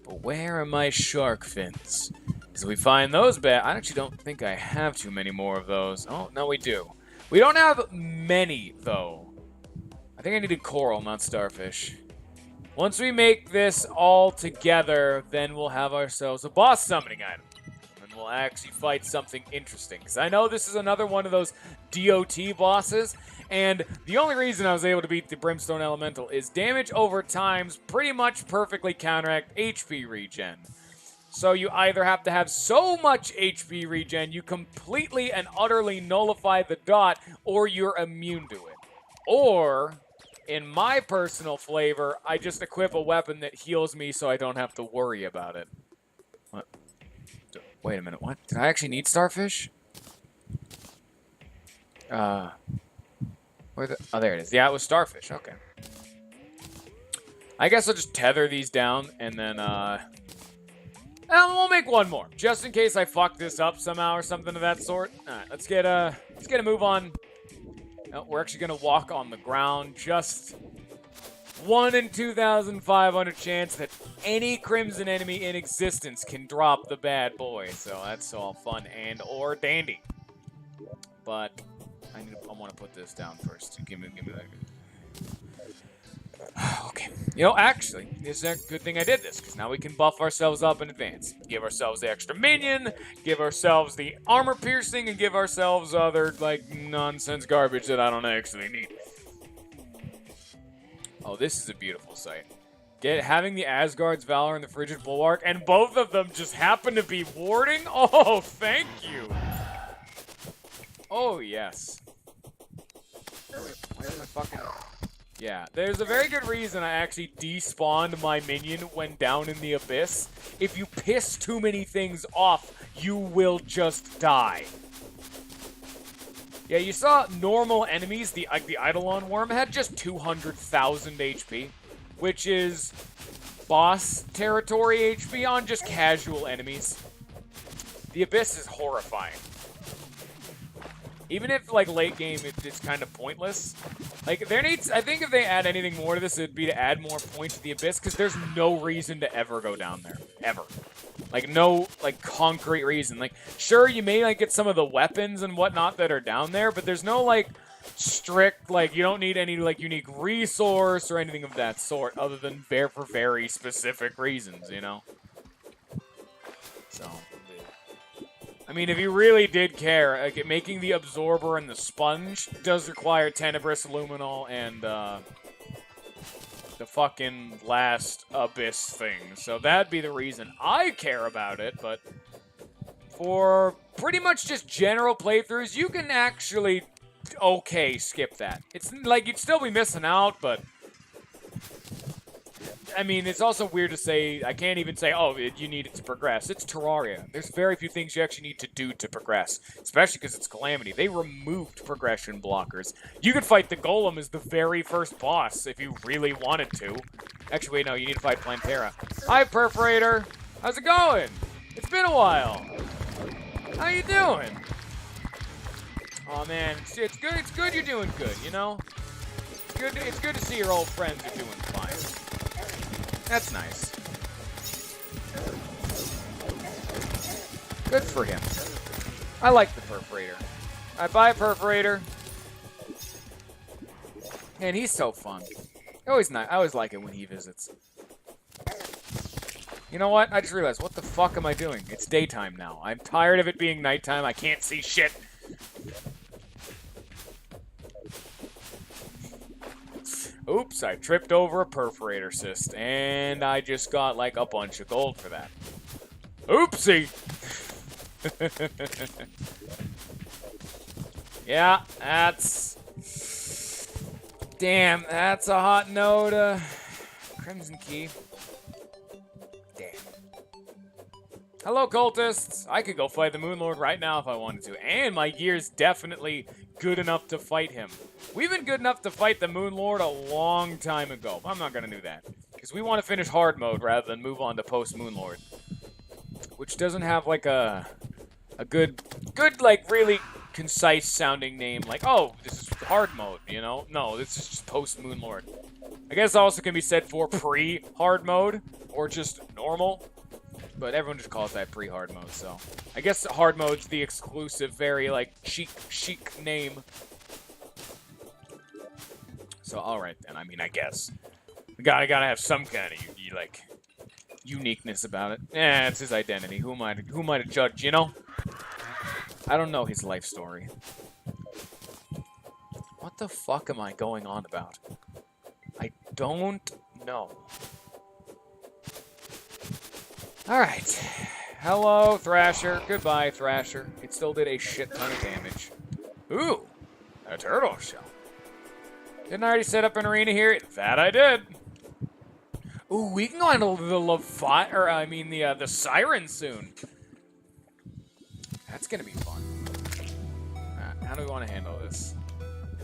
But where are my shark fins? Because we find those bad. I actually don't think I have too many more of those. Oh, no, we do. We don't have many, though. I think I needed coral, not starfish. Once we make this all together, then we'll have ourselves a boss summoning item. We'll actually fight something interesting. Because I know this is another one of those DOT bosses, and the only reason I was able to beat the Brimstone Elemental is damage over times pretty much perfectly counteract HP regen. So you either have to have so much HP regen you completely and utterly nullify the dot, or you're immune to it. Or, in my personal flavor, I just equip a weapon that heals me so I don't have to worry about it. What? Wait a minute, what? Did I actually need starfish? Oh, there it is. Yeah, it was starfish. Okay. I guess I'll just tether these down, and then, we'll make one more, just in case I fuck this up somehow or something of that sort. Alright, let's get a move on. No, we're actually gonna walk on the ground, just 1 in 2,500 chance that any Crimson enemy in existence can drop the bad boy. So that's all fun and or dandy. But I want to put this down first. Give me that. Okay. You know, actually, it's a good thing I did this, because now we can buff ourselves up in advance. Give ourselves the extra minion, give ourselves the armor piercing, and give ourselves other, like, nonsense garbage that I don't actually need. Oh, this is a beautiful sight. Having the Asgard's Valor and the Frigid Bulwark, and both of them just happen to be warding? Oh, thank you! Oh, yes. Where's my fucking... Yeah, there's a very good reason I actually despawned my minion when down in the abyss. If you piss too many things off, you will just die. Yeah, you saw normal enemies, like the Eidolon Worm, had just 200,000 HP, which is boss territory HP on just casual enemies. The Abyss is horrifying. Even if, like, late game, it's kind of pointless. Like, I think if they add anything more to this, it'd be to add more points to the Abyss, because there's no reason to ever go down there. Ever. Like, no, like, concrete reason. Like, sure, you may, like, get some of the weapons and whatnot that are down there, but there's no, like, strict, like, you don't need any, like, unique resource or anything of that sort, other than for very specific reasons, you know? So... I mean, if you really did care, like, making the Absorber and the Sponge does require Tenebris, Luminol, and the fucking last Abyss thing. So that'd be the reason I care about it, but for pretty much just general playthroughs, you can actually, okay, skip that. It's like, you'd still be missing out, but... I mean, it's also weird to say, I can't even say, oh, you need it to progress. It's Terraria. There's very few things you actually need to do to progress, especially because it's Calamity. They removed progression blockers. You could fight the Golem as the very first boss if you really wanted to. Actually, wait, no, you need to fight Plantera. Hi, Perforator. How's it going? It's been a while. How you doing? Oh, man, it's good. It's good you're doing good, you know? It's good to see your old friends are doing fine. That's nice. Good for him. I like the Perforator. I buy a Perforator. Man, he's so fun. Always nice. I always like it when he visits. You know what? I just realized, what the fuck am I doing? It's daytime now. I'm tired of it being nighttime. I can't see shit. Oops, I tripped over a perforator cyst, and I just got, like, a bunch of gold for that. Oopsie! Yeah, that's... Damn, that's a hot note. Crimson Key. Damn. Hello, cultists! I could go fight the Moonlord right now if I wanted to, and my gear's definitely good enough to fight him. We've been good enough to fight the Moonlord a long time ago. I'm not gonna do that, because we want to finish hard mode rather than move on to post-Moonlord. Which doesn't have, like, a good, like, really concise sounding name, like, oh, this is hard mode, you know? No, this is just post-Moonlord. I guess also can be said for pre-hard mode, or just normal, but everyone just calls that pre-hard mode, so. I guess hard mode's the exclusive, very, like, chic name. So, alright then, I mean, I guess. We gotta have some kind of, like, uniqueness about it. Yeah, it's his identity. Who am I to judge, you know? I don't know his life story. What the fuck am I going on about? I don't know. Alright. Hello, Thrasher. Goodbye, Thrasher. It still did a shit ton of damage. Ooh, a turtle shell. Didn't I already set up an arena here? That I did. Ooh, we can go handle the Siren soon. That's gonna be fun. How do we want to handle this?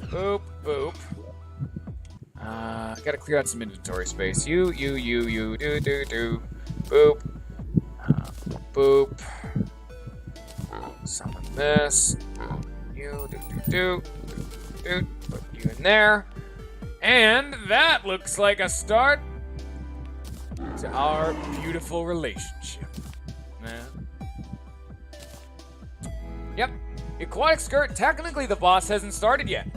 Boop, boop. Gotta clear out some inventory space. You, do. Boop. Boop. Summon this. You, do. Put you in there. And that looks like a start to our beautiful relationship. Man. Yep. Aquatic Skirt, technically the boss hasn't started yet.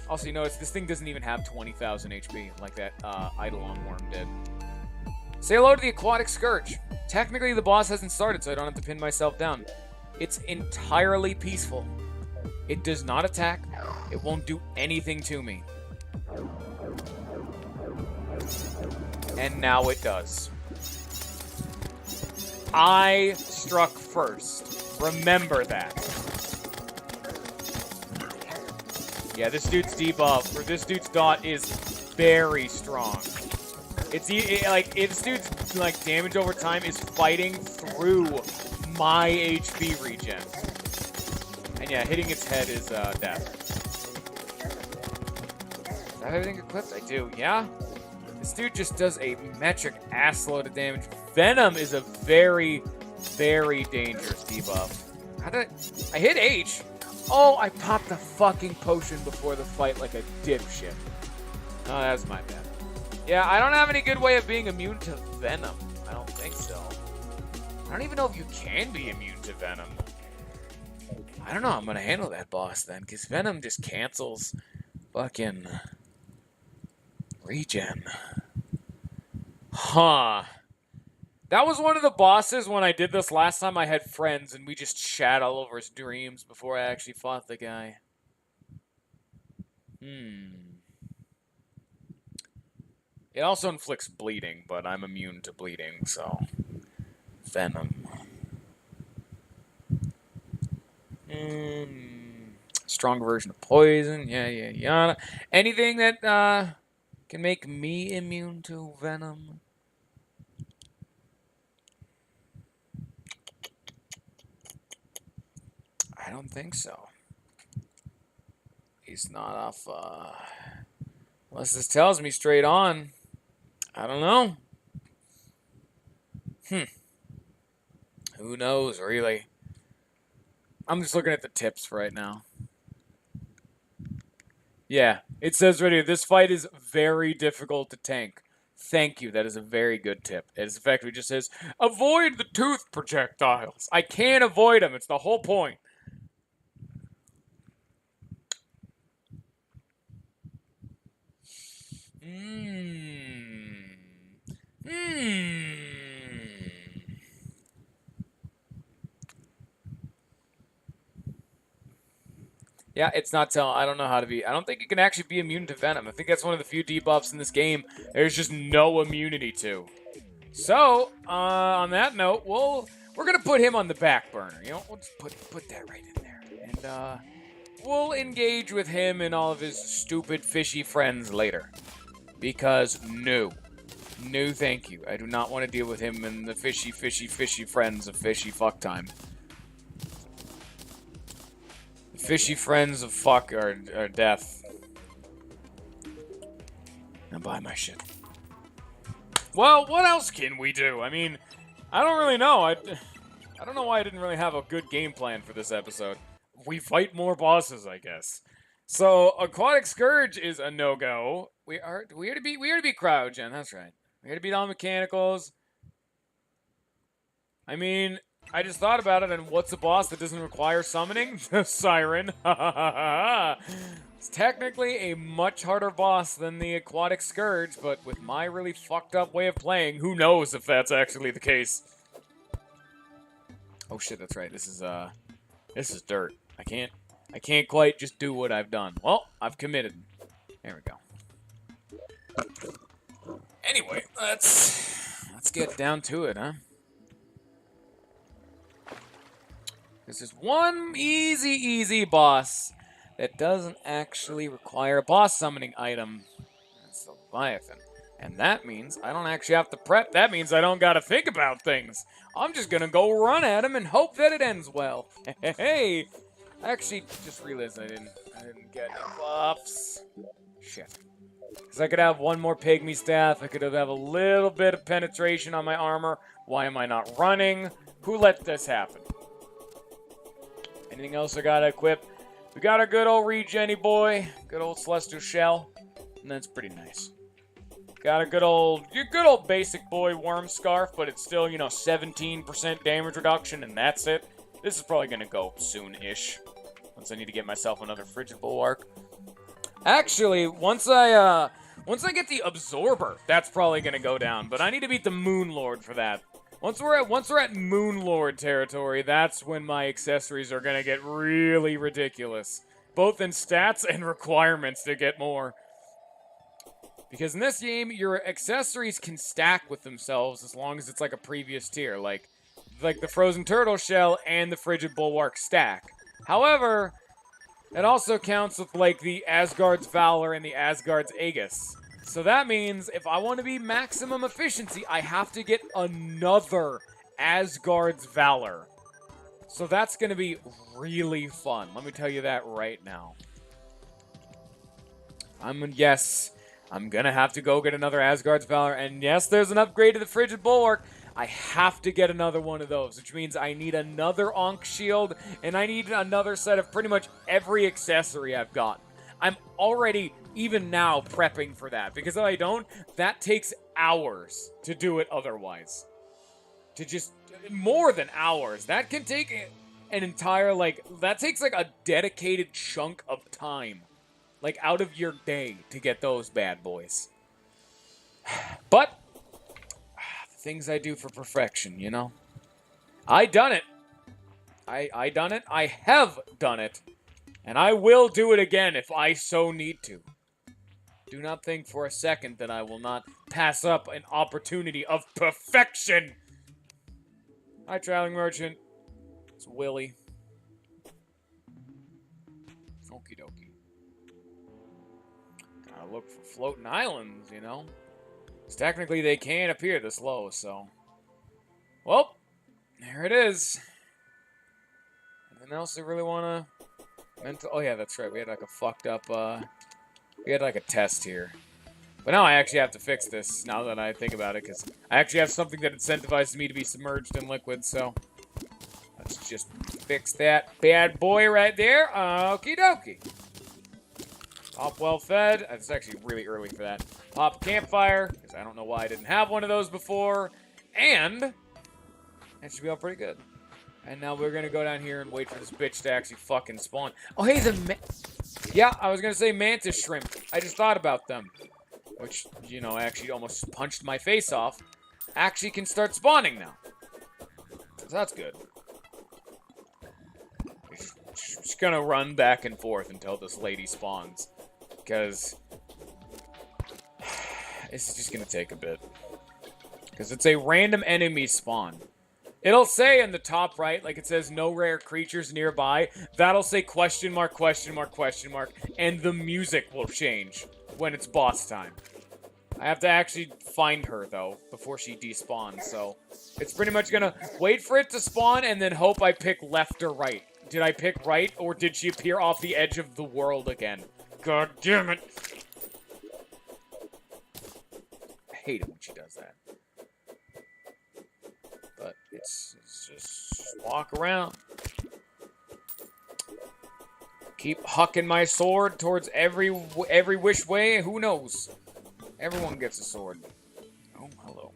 Also, you notice this thing doesn't even have 20,000 HP like that Eidolon worm did. Say hello to the Aquatic Scourge. Technically the boss hasn't started, so I don't have to pin myself down. It's entirely peaceful. It does not attack. It won't do anything to me. And now it does. I struck first. Remember that. Yeah, this dude's debuff, or this dude's dot is very strong. It's this dude's like damage over time is fighting through my HP regen. And yeah, hitting its head is death. Is that everything equipped? I do, yeah? This dude just does a metric assload of damage. Venom is a very, very dangerous debuff. How did I hit H? Oh, I popped a fucking potion before the fight like a dipshit. Oh, that's my bad. Yeah, I don't have any good way of being immune to Venom. I don't think so. I don't even know if you can be immune to Venom. I don't know how I'm gonna handle that boss then, because Venom just cancels fucking regen. Huh. That was one of the bosses when I did this last time. I had friends and we just chat all over his dreams before I actually fought the guy. It also inflicts bleeding, but I'm immune to bleeding, so... Venom. Strong version of poison, yeah. Anything that can make me immune to Venom? I don't think so. He's not off, unless this tells me straight on. I don't know. Who knows, really? I'm just looking at the tips right now. Yeah, it says right here, this fight is very difficult to tank. Thank you, that is a very good tip. It effectively just says, avoid the tooth projectiles. I can't avoid them, it's the whole point. Yeah, it's not telling. I don't know how to be. I don't think it can actually be immune to venom. I think that's one of the few debuffs in this game there's just no immunity to. So, on that note, we're gonna put him on the back burner. You know, we'll just put that right in there, and we'll engage with him and all of his stupid fishy friends later. Because no, thank you. I do not want to deal with him and the fishy friends of fishy fuck time. Fishy friends of fuck are death. Now buy my shit. Well, what else can we do? I mean, I don't really know. I don't know why I didn't really have a good game plan for this episode. We fight more bosses, I guess. So, Aquatic Scourge is a no-go. We are to beat Cryogen, that's right. We're here to beat all mechanicals. I mean, I just thought about it, and what's a boss that doesn't require summoning? Siren. It's technically a much harder boss than the Aquatic Scourge, but with my really fucked up way of playing, who knows if that's actually the case. Oh shit, that's right. This is dirt. I can't quite just do what I've done. Well, I've committed. There we go. Anyway, let's get down to it, huh? This is one easy boss that doesn't actually require a boss summoning item. That's the Leviathan. And that means I don't actually have to prep. That means I don't gotta think about things. I'm just gonna go run at him and hope that it ends well. Hey, I actually just realized I didn't get any buffs. Shit. Because I could have one more pygmy staff. I could have a little bit of penetration on my armor. Why am I not running? Who let this happen? Anything else I gotta equip? We got a good old regen boy. Good old Celestial Shell. And that's pretty nice. Got a good old basic boy Worm Scarf, but it's still, 17% damage reduction, and that's it. This is probably gonna go soon-ish. Once I need to get myself another Frigid Bulwark. Actually, once I get the Absorber, that's probably gonna go down. But I need to beat the Moon Lord for that. Once we're at Moon Lord territory, that's when my accessories are gonna get really ridiculous. Both in stats and requirements to get more. Because in this game, your accessories can stack with themselves as long as it's like a previous tier. Like the Frozen Turtle Shell and the Frigid Bulwark stack. However, it also counts with like the Asgard's Valor and the Asgard's Aegis. So that means if I want to be maximum efficiency, I have to get another Asgard's Valor. So that's going to be really fun. Let me tell you that right now. I'm going to have to go get another Asgard's Valor. And yes, there's an upgrade to the Frigid Bulwark. I have to get another one of those, which means I need another Ankh Shield, and I need another set of pretty much every accessory I've got. I'm already, even now, prepping for that, because if I don't, that takes hours to do it otherwise. More than hours. That can take an entire, that takes a dedicated chunk of time, out of your day to get those bad boys. But things I do for perfection, I done it. I done it. I have done it. And I will do it again if I so need to. Do not think for a second that I will not pass up an opportunity of perfection. Hi, Traveling Merchant. It's Willie. Okie dokie. Gotta look for floating islands, Technically, they can appear this low, so... Well, there it is. Anything else I really want to... Oh, yeah, that's right. We had, a fucked up, We had, a test here. But now I actually have to fix this, now that I think about it, because I actually have something that incentivizes me to be submerged in liquid, so... Let's just fix that bad boy right there. Okie dokie. Pop well fed. It's actually really early for that. Pop campfire, because I don't know why I didn't have one of those before. And that should be all pretty good. And now we're going to go down here and wait for this bitch to actually fucking spawn. Oh, hey, yeah, I was going to say mantis shrimp. I just thought about them. which, you know, actually almost punched my face off, actually can start spawning now. So that's good. Just gonna run back and forth until this lady spawns, because it's just gonna take a bit. Because it's a random enemy spawn. It'll say in the top right, like it says no rare creatures nearby. That'll say question mark, question mark, question mark, and the music will change when it's boss time. I have to actually find her, though, before she despawns, so it's pretty much gonna wait for it to spawn and then hope I pick left or right. Did I pick right, or did she appear off the edge of the world again? God damn it! I hate it when she does that. But it's just walk around. Keep hucking my sword towards every which way. Who knows? Everyone gets a sword. Oh, hello.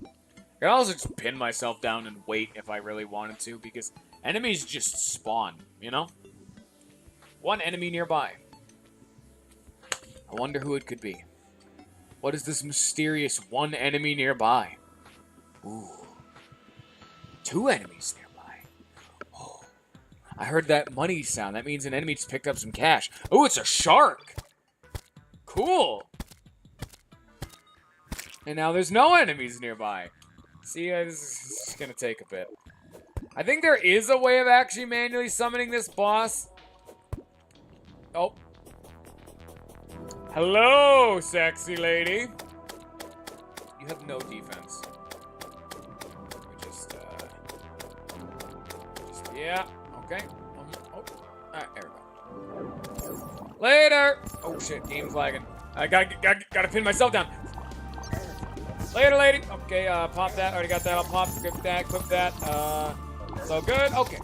I could also just pin myself down and wait if I really wanted to, because enemies just spawn, you know? One enemy nearby. I wonder who it could be. What is this mysterious one enemy nearby? Ooh. 2 enemies nearby. Oh. I heard that money sound. That means an enemy just picked up some cash. Oh, it's a shark! Cool! And now there's no enemies nearby. See, this is gonna take a bit. I think there is a way of actually manually summoning this boss. Oh. Hello, sexy lady. You have no defense. Yeah, okay. Oh, alright, there we go. Later! Oh shit, game's lagging. I gotta pin myself down. Later, lady. Okay, pop that. Already got that. I'll pop, equip that. So good. Okay.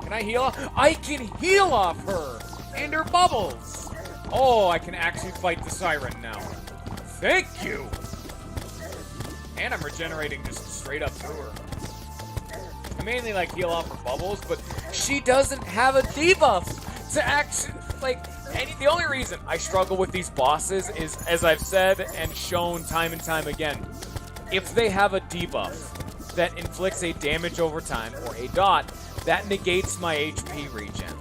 Can I heal off? I can heal off her! And her bubbles! Oh, I can actually fight the siren now. Thank you! And I'm regenerating just straight up through her. I mainly like heal off her bubbles, but she doesn't have a debuff to actually, like, the only reason I struggle with these bosses is, as I've said and shown time and time again, if they have a debuff that inflicts a damage over time, or a dot, that negates my HP regen.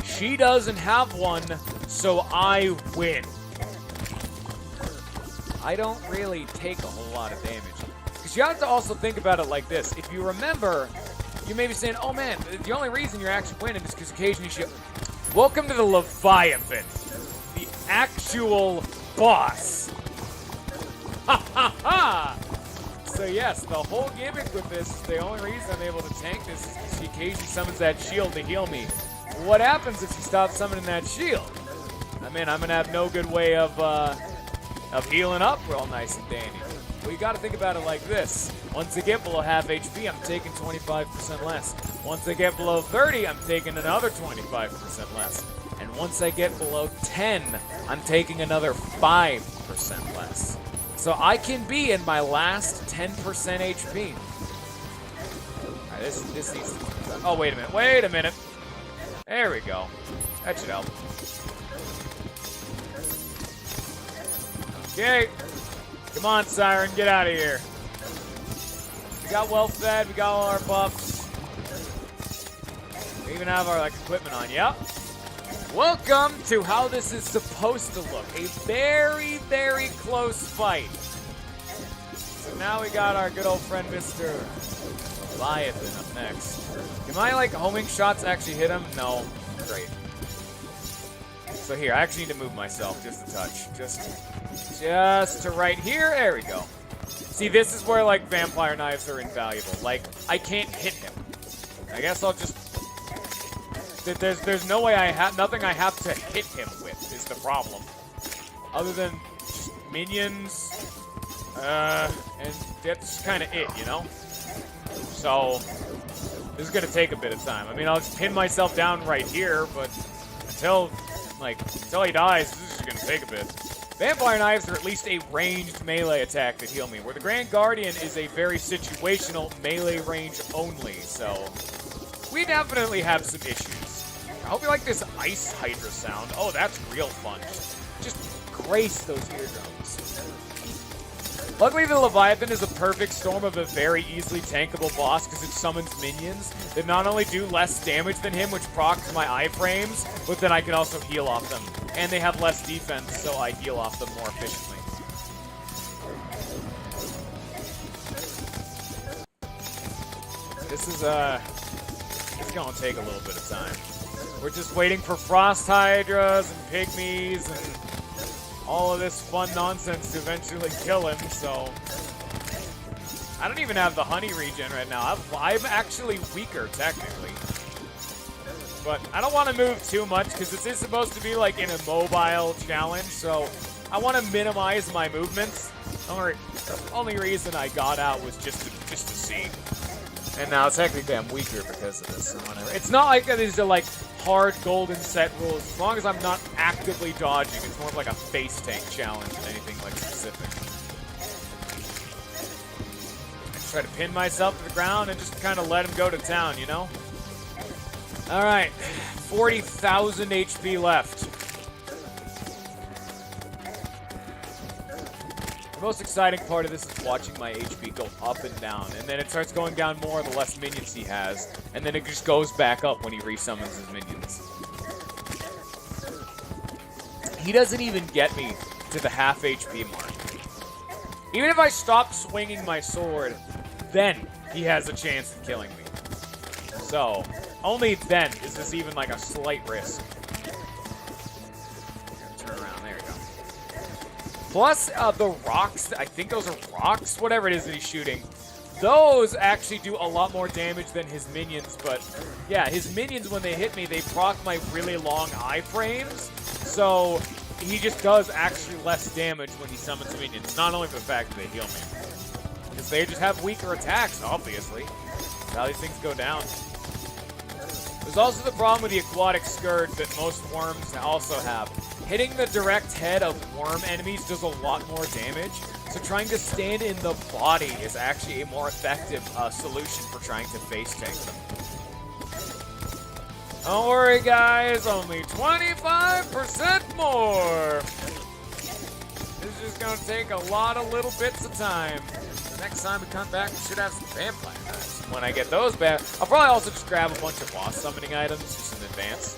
She doesn't have one, so I win. I don't really take a whole lot of damage. Because you have to also think about it like this. If you remember, you may be saying, oh man, the only reason you're actually winning is because occasionally she... Welcome to the Leviathan. The actual boss. Ha ha ha! So yes, the whole gimmick with this, the only reason I'm able to tank this is because she occasionally summons that shield to heal me. What happens if she stops summoning that shield? I mean, I'm gonna have no good way of healing up real nice and dandy. Well, you gotta think about it like this. Once I get below half HP, I'm taking 25% less. Once I get below 30, I'm taking another 25% less. And once I get below 10, I'm taking another 5% less. So I can be in my last 10% HP. Alright, this needs to... Oh, wait a minute. There we go. That should help. Okay. Come on, Siren, get out of here. We got well fed, we got all our buffs. We even have our equipment on. Yep. Welcome to how this is supposed to look. A very, very close fight. So now we got our good old friend Mr. Leviathan up next. Can my homing shots actually hit him? No. Great. So here, I actually need to move myself just a touch. Just to right here. There we go. See, this is where vampire knives are invaluable. I can't hit him. I guess I'll just... There's no way nothing I have to hit him with is the problem. Other than just minions. And that's kind of it, you know? So, this is going to take a bit of time. I mean, I'll just pin myself down right here, but until he dies, this is just going to take a bit. Vampire knives are at least a ranged melee attack that heal me, where the Grand Guardian is a very situational melee range only, so we definitely have some issues. I hope you like this ice hydra sound. Oh, that's real fun. Just grace those eardrums. Luckily, the Leviathan is a perfect storm of a very easily tankable boss because it summons minions that not only do less damage than him, which procs my iframes, but then I can also heal off them. And they have less defense, so I heal off them more efficiently. This is, it's gonna take a little bit of time. We're just waiting for Frost Hydras and Pygmies and all of this fun nonsense to eventually kill him, so... I don't even have the honey regen right now. I'm actually weaker, technically. But I don't want to move too much, because this is supposed to be like an immobile challenge, so I want to minimize my movements. The only reason I got out was just to see. And now technically I'm weaker because of this, so whatever. It's not like these are like hard golden set rules. As long as I'm not actively dodging, it's more of like a face tank challenge than anything like specific. I just try to pin myself to the ground and just kind of let him go to town, you know? Alright, 40,000 HP left. The most exciting part of this is watching my HP go up and down, and then it starts going down more the less minions he has, and then it just goes back up when he resummons his minions. He doesn't even get me to the half HP mark. Even if I stop swinging my sword, then he has a chance of killing me. So, only then is this even like a slight risk. Turn around, there we go. Plus, the rocks, I think those are rocks, whatever it is that he's shooting. Those actually do a lot more damage than his minions, but yeah, his minions, when they hit me, they proc my really long iframes, so he just does actually less damage when he summons minions, not only for the fact that they heal me. Because they just have weaker attacks, obviously. That's how these things go down. There's also the problem with the aquatic scourge that most worms also have. Hitting the direct head of worm enemies does a lot more damage, so trying to stand in the body is actually a more effective solution for trying to face tank them. Don't worry guys, only 25% more! This is just gonna take a lot of little bits of time. Next time we come back, we should have some vampire knives. When I get those back, I'll probably also just grab a bunch of boss summoning items just in advance.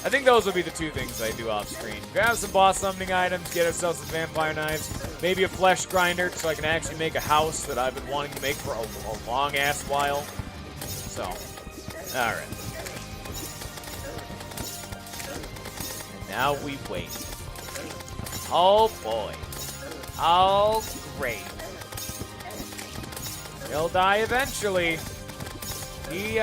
I think those will be the two things I do off screen. Grab some boss summoning items, get ourselves some vampire knives, maybe a flesh grinder so I can actually make a house that I've been wanting to make for a long ass while. So, alright. And now we wait. Oh boy. Oh great. He'll die eventually. He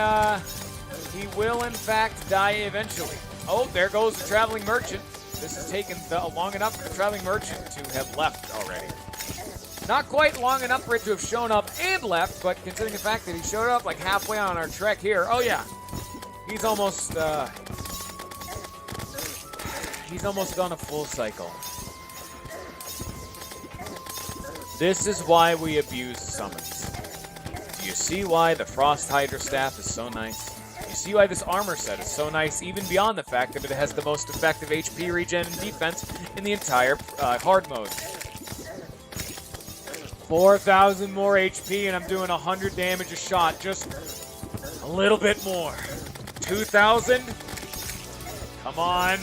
will in fact die eventually. Oh, there goes the traveling merchant. This has taken long enough for the traveling merchant to have left already. Not quite long enough for it to have shown up and left, but considering the fact that he showed up like halfway on our trek here, oh yeah, he's almost done a full cycle. This is why we abuse summons. Do you see why the Frost Hydra staff is so nice? You see why this armor set is so nice, even beyond the fact that it has the most effective HP regen and defense in the entire hard mode. 4,000 more HP and I'm doing 100 damage a shot, just a little bit more. 2,000? Come on.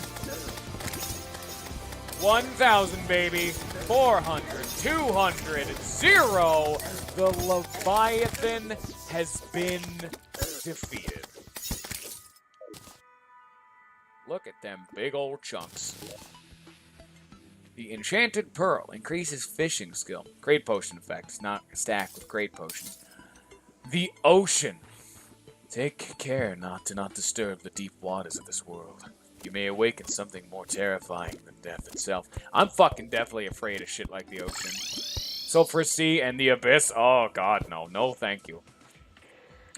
1,000, baby. 400, 200, 0. The Leviathan has been defeated. Look at them big old chunks. The Enchanted Pearl increases fishing skill. Great potion effects, not stacked with great potions. The Ocean. Take care not to disturb the deep waters of this world. You may awaken something more terrifying than death itself. I'm fucking deathly afraid of shit like the ocean. Sulphurous Sea and the Abyss? Oh god, no. No thank you.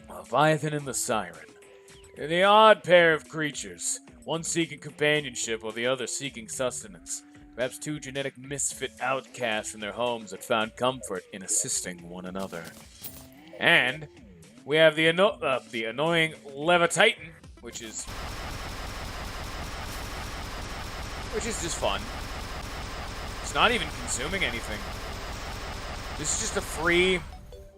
Leviathan and the Siren. They're the odd pair of creatures. One seeking companionship while the other seeking sustenance. Perhaps two genetic misfit outcasts in their homes that found comfort in assisting one another. And we have the annoying Levititan, which is just fun. not even consuming anything. This is just a free...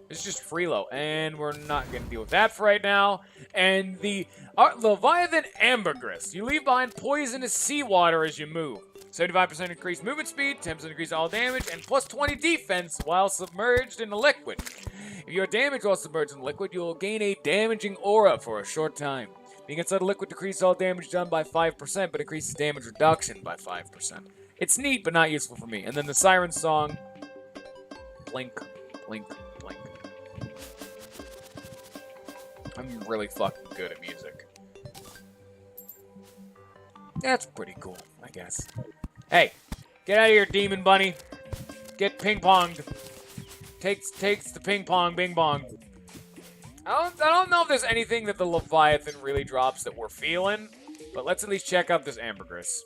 It's just freelo, and we're not going to deal with that for right now. And the Leviathan Ambergris. You leave behind poisonous seawater as you move. 75% increased movement speed, 10% increase all damage, and plus 20 defense while submerged in a liquid. If you are damaged while submerged in liquid, you will gain a damaging aura for a short time. Being inside a liquid decreases all damage done by 5%, but increases damage reduction by 5%. It's neat, but not useful for me. And then the Siren Song. Blink, blink, blink. I'm really fucking good at music. That's pretty cool, I guess. Hey, get out of here, demon bunny. Get ping-ponged. Takes the ping-pong, bing-bong. I don't know if there's anything that the Leviathan really drops that we're feeling, but let's at least check out this Ambergris.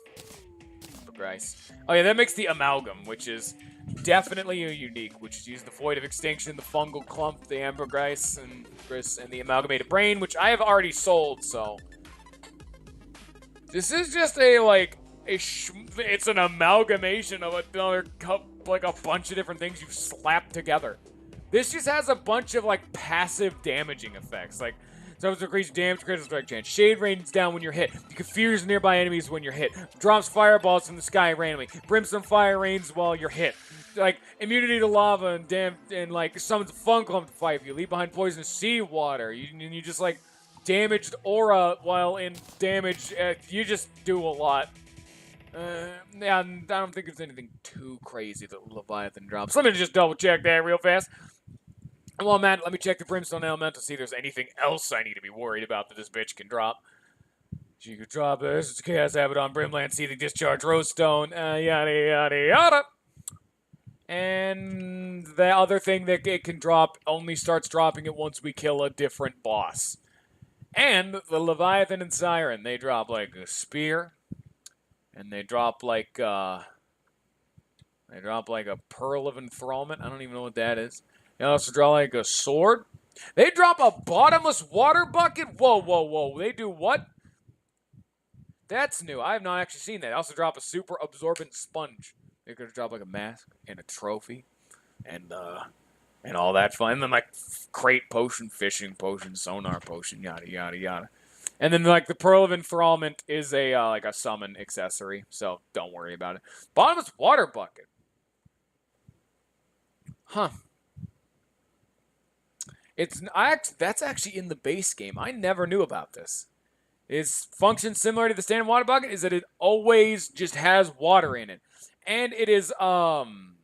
Ambergris. Oh yeah, that makes the Amalgam, which is definitely a unique, which is use the Void of Extinction, the Fungal Clump, the Ambergris, and the Amalgamated Brain, which I have already sold, so... This is just it's an amalgamation of another cup, like a bunch of different things you've slapped together. This just has a bunch of, like, passive damaging effects, like... Summons increase damage, critical strike chance. Shade rains down when you're hit. You confuse nearby enemies when you're hit. Drops fireballs from the sky randomly. Brimstone fire rains while you're hit. Like, immunity to lava and like, summons a fun clump to fight you. Leave behind poisonous seawater. You just, like, damaged aura while in damage. You just do a lot. Yeah, I don't think there's anything too crazy that Leviathan drops. Let me just double check that real fast. Well, man, let me check the Brimstone Elemental to see if there's anything else I need to be worried about that this bitch can drop. She could drop this. Chaos Abaddon, Brimland, Seething Discharge, Rosestone, yada, yada, yada. And the other thing that it can drop only starts dropping it once we kill a different boss. And the Leviathan and Siren, they drop, like, a spear. And they drop, like, a Pearl of Enthrallment. I don't even know what that is. They also draw, like, a sword. They drop a bottomless water bucket? Whoa, whoa, whoa. They do what? That's new. I have not actually seen that. They also drop a super absorbent sponge. They're going to drop, like, a mask and a trophy. And all that fun. And then, like, crate potion, fishing potion, sonar potion, yada, yada, yada. And then, like, the Pearl of Enthrallment is a, like, a summon accessory. So, don't worry about it. Bottomless water bucket. Huh. That's actually in the base game. I never knew about this. Its function similar to the standard water bucket is that it always just has water in it. And it is, one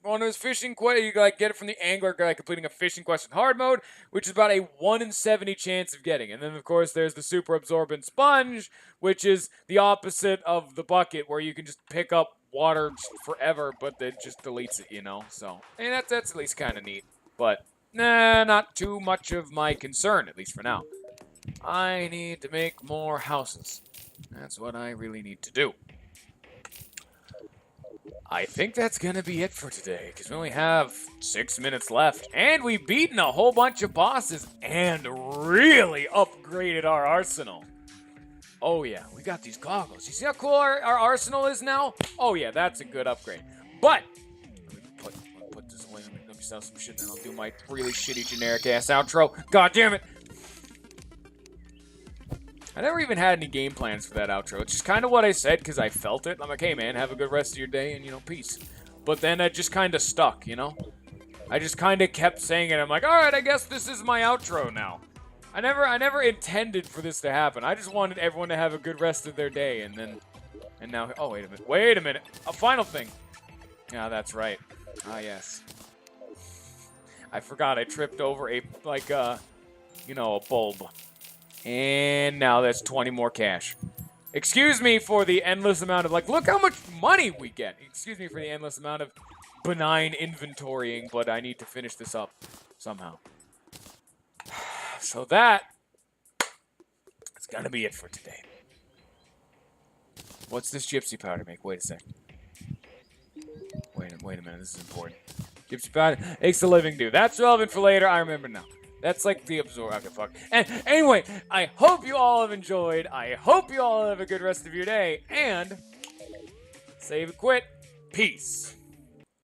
of those fishing quests, you like get it from the angler guy completing a fishing quest in hard mode, which is about a 1 in 70 chance of getting. And then, of course, there's the super absorbent sponge, which is the opposite of the bucket, where you can just pick up water forever, but it just deletes it, you know? So, and that's at least kind of neat. But... nah, not too much of my concern, at least for now. I need to make more houses. That's what I really need to do. I think that's gonna be it for today, because we only have 6 minutes left, and we've beaten a whole bunch of bosses, and really upgraded our arsenal. Oh yeah, we got these goggles. You see how cool our arsenal is now? Oh yeah, that's a good upgrade. But, let me put this away. Let me sell some shit, and I'll do my really shitty generic-ass outro. God damn it! I never even had any game plans for that outro. It's just kind of what I said because I felt it. I'm like, hey, man, have a good rest of your day and, you know, peace. But then it just kind of stuck, you know? I just kind of kept saying it. I'm like, all right, I guess this is my outro now. I never intended for this to happen. I just wanted everyone to have a good rest of their day. And now, oh, wait a minute. Wait a minute. A final thing. Yeah, that's right. Ah, yes. I forgot I tripped over a, like, you know, a bulb. And now that's 20 more cash. Excuse me for the endless amount of, like, look how much money we get. Excuse me for the endless amount of benign inventorying, but I need to finish this up somehow. So that's gonna be it for today. What's this gypsy powder make? Wait a second. Wait a minute, this is important. Gypsy powder makes the living do. That's relevant for later, I remember now. That's like the absorb. Okay, fuck. And anyway, I hope you all have enjoyed. I hope you all have a good rest of your day. And save and quit. Peace.